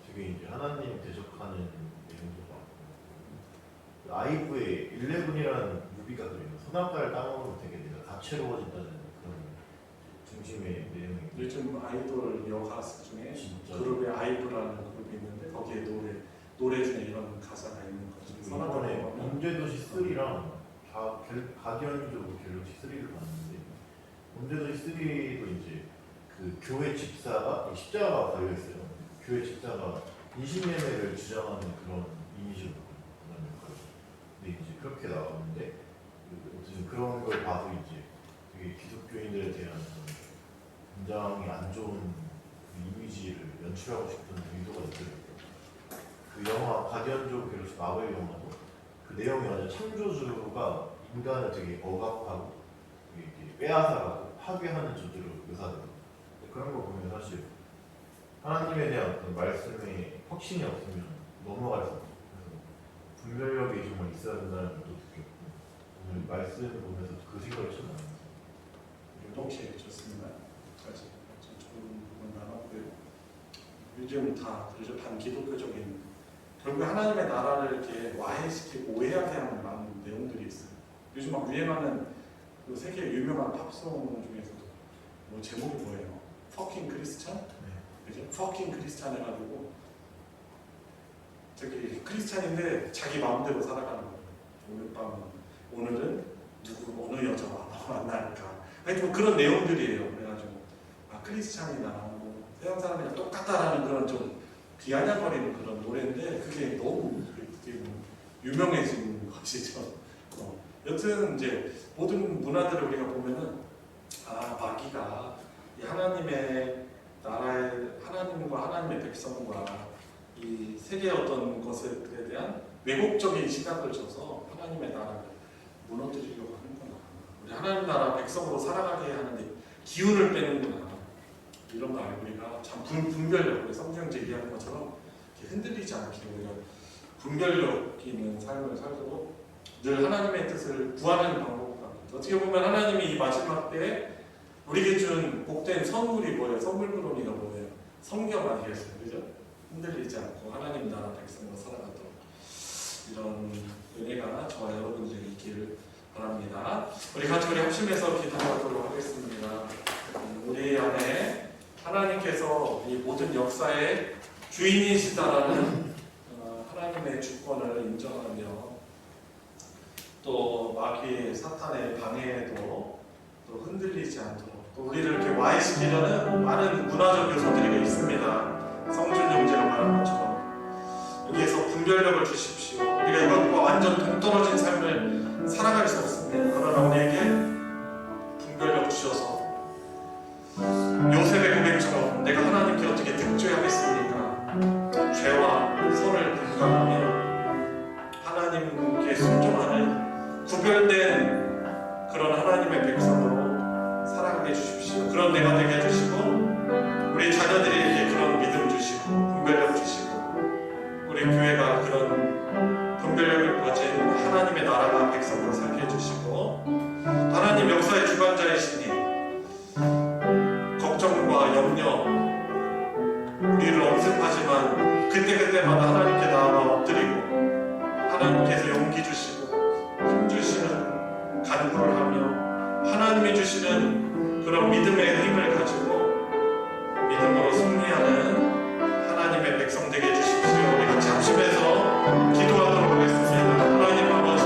되게 이제 하나님 대적하는 내용도 많고 아이브의 11이라는 뮤비가 그래요. 선악과를 따먹으면 되게 내가 다채로워진다는 그런 중심의 내용이 요즘 아이돌 여가수 중에 진짜 그룹에 아이브라는 그룹이 있는데 거기에 노래 중에 이런 가사가 있는 거죠. 이번에 범죄도시 3랑 가디언즈로 갤럭시 3를 봤는데 범죄도시 3도 이제 그 교회 집사가 십자가가 달려 있어요. 교회 집사가 인신매매를 주장하는 그런 이미지로 그런 역할. 근데 이제 그렇게 나오는데 어쨌든 그런 걸 봐도 이제 되게 기독교인들에 대한 굉장히 안 좋은 그 이미지를 연출하고 싶은 의도가 있더라고요. 그 영화 가디언즈 오브 갤럭시 마블 영화도 그 내용이 완전 창조주가 인간을 되게 억압하고 이렇게 빼앗아가고 파괴하는 주제로 묘사돼요. 그런 거 보면 사실 하나님에 대한 어떤 말씀에 확신이 없으면 넘어갈 수 없어요. 그래서 분별력이 정말 있어야 된다는 것도 느꼈고 오늘 말씀 보면서 그 생각을 참 많이 했어요. 오케이, 좋습니다. 까지 좋은 부분 나눴고요. 요즘 반기독교적인 결국 하나님의 나라를 이렇게 와해시키고 오해하게 하는 많은 내용들이 있어요. 요즘 막 유행하는 그 세계 유명한 팝송 중에서도 뭐 제목이 뭐예요? Fucking Christian? 그죠? Fucking Christian 해가지고 저기 크리스찬인데 자기 마음대로 살아가는 거예요. 오늘은 어느 여자와 만날까? 아니 좀 그런 내용들이에요. 그래가지고 크리스찬이나 뭐 세상 사람이랑 똑같다라는 그런 좀 비아냥거리는 그런 노래인데 그게 너무 유명해진 것이죠. 여튼 이제 모든 문화들을 우리가 보면은 마귀가 이 하나님의 나라의 하나님과 하나님의 백성과 이 세계의 어떤 것에 대한 왜곡적인 시각을 줘서 하나님의 나라를 무너뜨리려고 하는구나. 우리 하나님 나라 백성으로 살아가게 하는데 기운을 빼는구나. 이런 거 알고 우리가 참 분별력, 성경제 얘기하는 것처럼 흔들리지 않게 우리가 분별력 있는 삶을 살도록 늘 하나님의 뜻을 구하는 방법을 합니다. 어떻게 보면 하나님이 이 마지막 때에 우리에게 준 복된 선물이 뭐예요? 선물그러니가 뭐예요? 성경 아니겠어요? 그죠? 흔들리지 않고 하나님 나라 백성으로 살아가도록 이런 은혜가 저와 여러분들에게 있기를 바랍니다. 우리 같이 합심해서 기도하도록 하겠습니다. 우리 안에 하나님께서 이 모든 역사의 주인이시다라는 하나님의 주권을 인정하며 또 마귀 사탄의 방해에도 또 흔들리지 않도록 또 우리를 이렇게 와해시키려는 많은 문화적 요소들이 있습니다. 성준 형제가 말한 것처럼 여기에서 분별력을 주십시오. 우리가 이것과 완전 동떨어진 삶을 살아갈 수 없습니다. 그러나 우리에게 분별력 주셔서 요셉의 고백처럼 내가 하나님께 어떻게 득죄하겠습니까? 죄와 선을 분간하며 하나님께 순종하는 구별된 그런 하나님의 백성으로 살아가게 해주십시오. 그런 내가 되게 해주시고 우리 자녀들에게 그런 믿음 주시고 분별력 주시고 우리 교회가 그런 분별력을 가진 하나님의 나라가 백성으로 살게 해주시고 하나님 역사의 주관자이시니 걱정과 염려 우리를 엄습하지만 그때그때마다 하나님께 나아가 엎드리고 하나님께서 용기 주시고 힘 주시는 간구를 하며 하나님이 주시는 그런 믿음의 힘을 가지고 믿음으로 승리하는 하나님의 백성 되게 해주십시오. 우리 같이 합심해서 기도하도록 하겠습니다. 하나님 아버지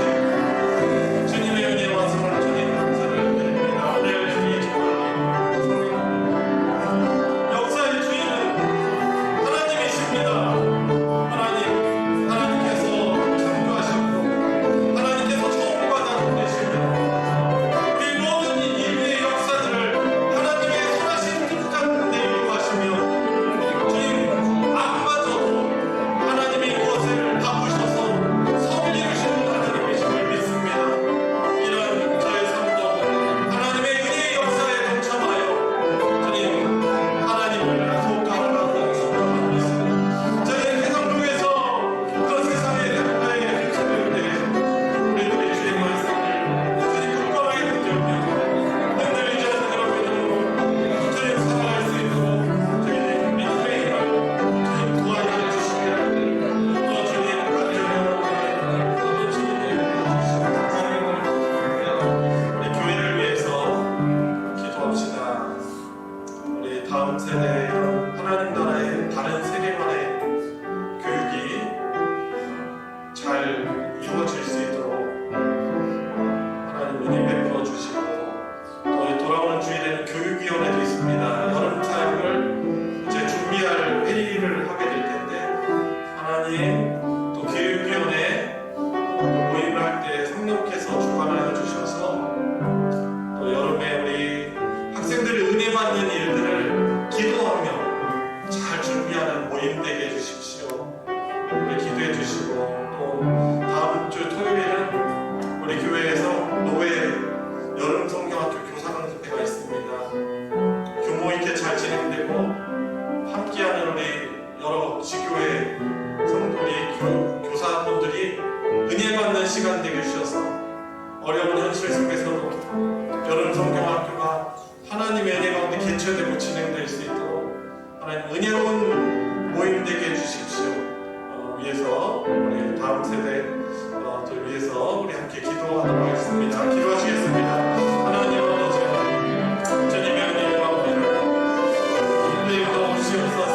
개최되고 진행될 수 있도록 하나님 은혜로운 모임 되게 해주십시오. 위해서 우리 다음 세대 들 위해서 우리 함께 기도하도록 하겠습니다. 기도하시겠습니다. 하나님 아버지, 주님의 은혜와 은혜를 주시옵소서.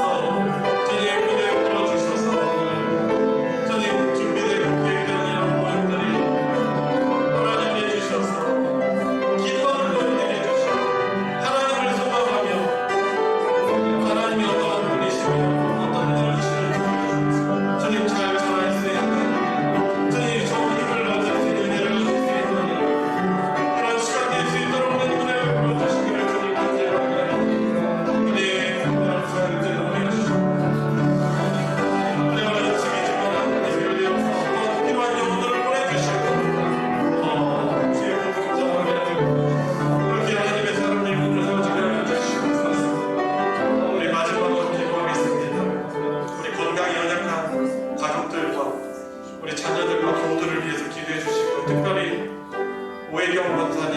주님 은혜 풀어주셔서 주님 준비되고 계획되는 이런 모임들이 하나님 해주셔서 기도하는 모임 되게 해주시고 하나님을 소망하며 하나님이 어떠한 분이시며 어떤 일을 주시는지 주님 잘 전할 수 있는 주님 좋은 힘을 얻을 수 있는 은혜를 얻을 수 있는 그런 시간 될 수 있도록 은혜를 불러주시기를 주님 간절합니다. 우리의 특별한 시간을 제공해 주시고 은혜와 인식이지만 은혜를 위해서 또 필요한 영혼들을 보내주시고 주의 공동장을 그렇게 하나님의 사람을 불러주시기를 해주시옵소서. 우리 마지막으로 기도하겠습니다. 우리 건강이 연약한 가족들과 우리 자녀들과 교우들을 위해서 기도해 주시고 특별히 오해경 원사님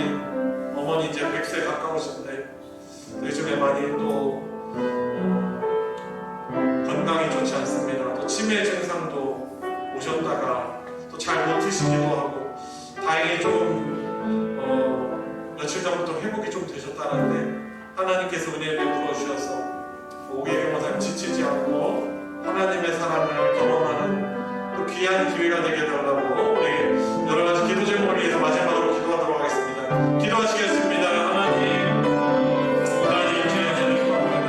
어머니 이제 100세 가까우신데 요즘에 많이 또 건강이 좋지 않습니다. 또 치매 증상도 오셨다가 또 잘 못 드시기도 하고 다행히 좀 며칠 전부터 회복이 좀 되셨다는데 하나님께서 은혜를 베풀어 주셔서 오해경 원사님 지치지 않고 하나님의 사랑을 경험하는 또 귀한 기회가 되게 해달라고 우리 여러 가지 기도 제목을 위해서 마지막으로 기도하도록 하겠습니다. 기도하시겠습니다. 하나님 주의 은혜를 구합니다.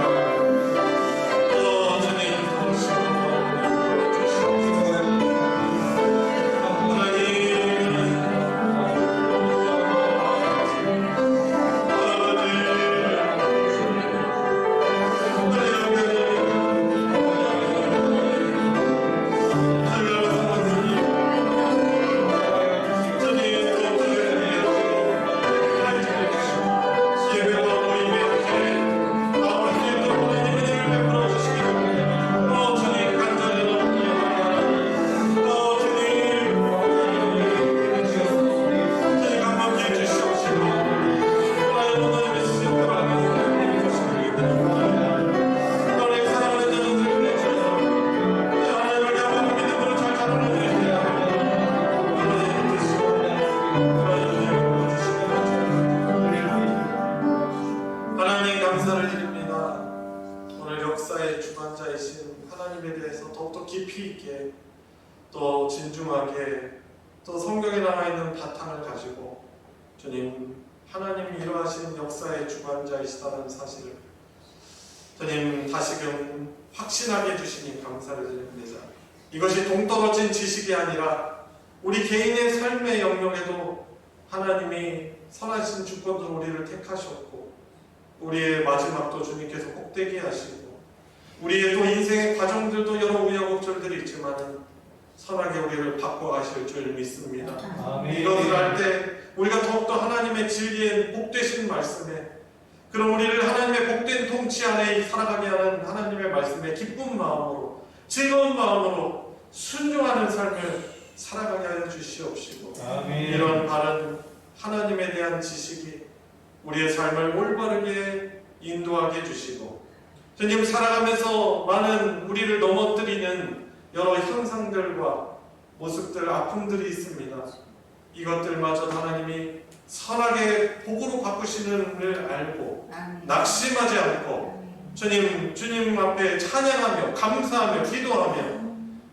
주님 하나님 감사를 드립니다. 오늘 역사의 주관자이신 하나님에 대해서 더욱더 깊이 있게 또 진중하게 또 성경에 나와있는 바탕을 가지고 주님 하나님이 이러하신 역사의 주관자이시다는 사실을 주님 다시금 확신하게 해주시니 감사를 드립니다. 이것이 동떨어진 지식이 아니라 우리 개인의 삶의 영역에도 하나님이 선하신 주권으로 우리를 택하셨고 우리의 마지막도 주님께서 꼭대기 하시고 우리의 또 인생의 과정들도 여러 우여곡절들이 있지만 선하게 우리를 바꿔가실 줄 믿습니다. 이것을 할 때 우리가 더욱더 하나님의 진리의 복되신 말씀에 그럼 우리를 하나님의 복된 통치 안에 살아가게 하는 하나님의 말씀에 기쁜 마음으로 즐거운 마음으로 순종하는 삶을 살아가게 하여 주시옵시고 이런 바른 하나님에 대한 지식이 우리의 삶을 올바르게 인도하게 해주시고 주님 살아가면서 많은 우리를 넘어뜨리는 여러 현상들과 모습들, 아픔들이 있습니다. 이것들마저 하나님이 선하게 복으로 바꾸시는 줄 알고 낙심하지 않고 주님 앞에 찬양하며 감사하며 기도하며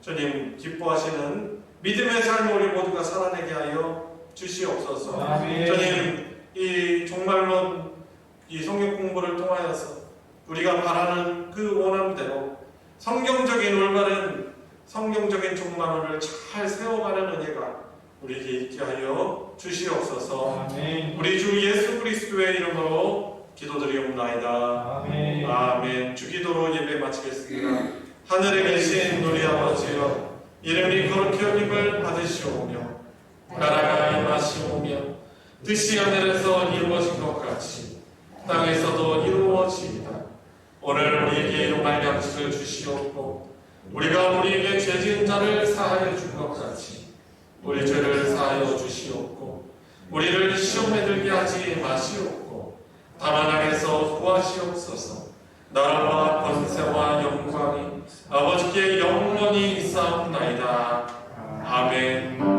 주님 기뻐하시는 믿음의 삶을 우리 모두가 살아내게 하여 주시옵소서. 주님 정말로 이 성경 공부를 통하여서 우리가 바라는 그 원함대로 성경적인 올바른 성경적인 종말론을 잘 세워가는 은혜가 우리에게 있게 하여 주시옵소서. 우리 주 예수 그리스도의 이름으로 기도드리옵나이다. 아멘. 주기도로 예배 마치겠습니다. 하늘에 계신 우리 아버지여, 이름이 거룩히 여김을 받으시오며 나라가 임하시오며 뜻이 하늘에서 이루어진 것 같이 땅에서도 이루어지이다. 오늘 우리에게 일용할 양식을 주시옵고 우리가 우리에게 죄 지은 자를 사하여 준 것 같이 우리 죄를 사하여 주시옵고 우리를 시험에 들게 하지 마시옵고 다만 안에서 구하시옵소서. 나라와 권세와 영광이 아버지께 영원히 있사옵나이다. 아멘.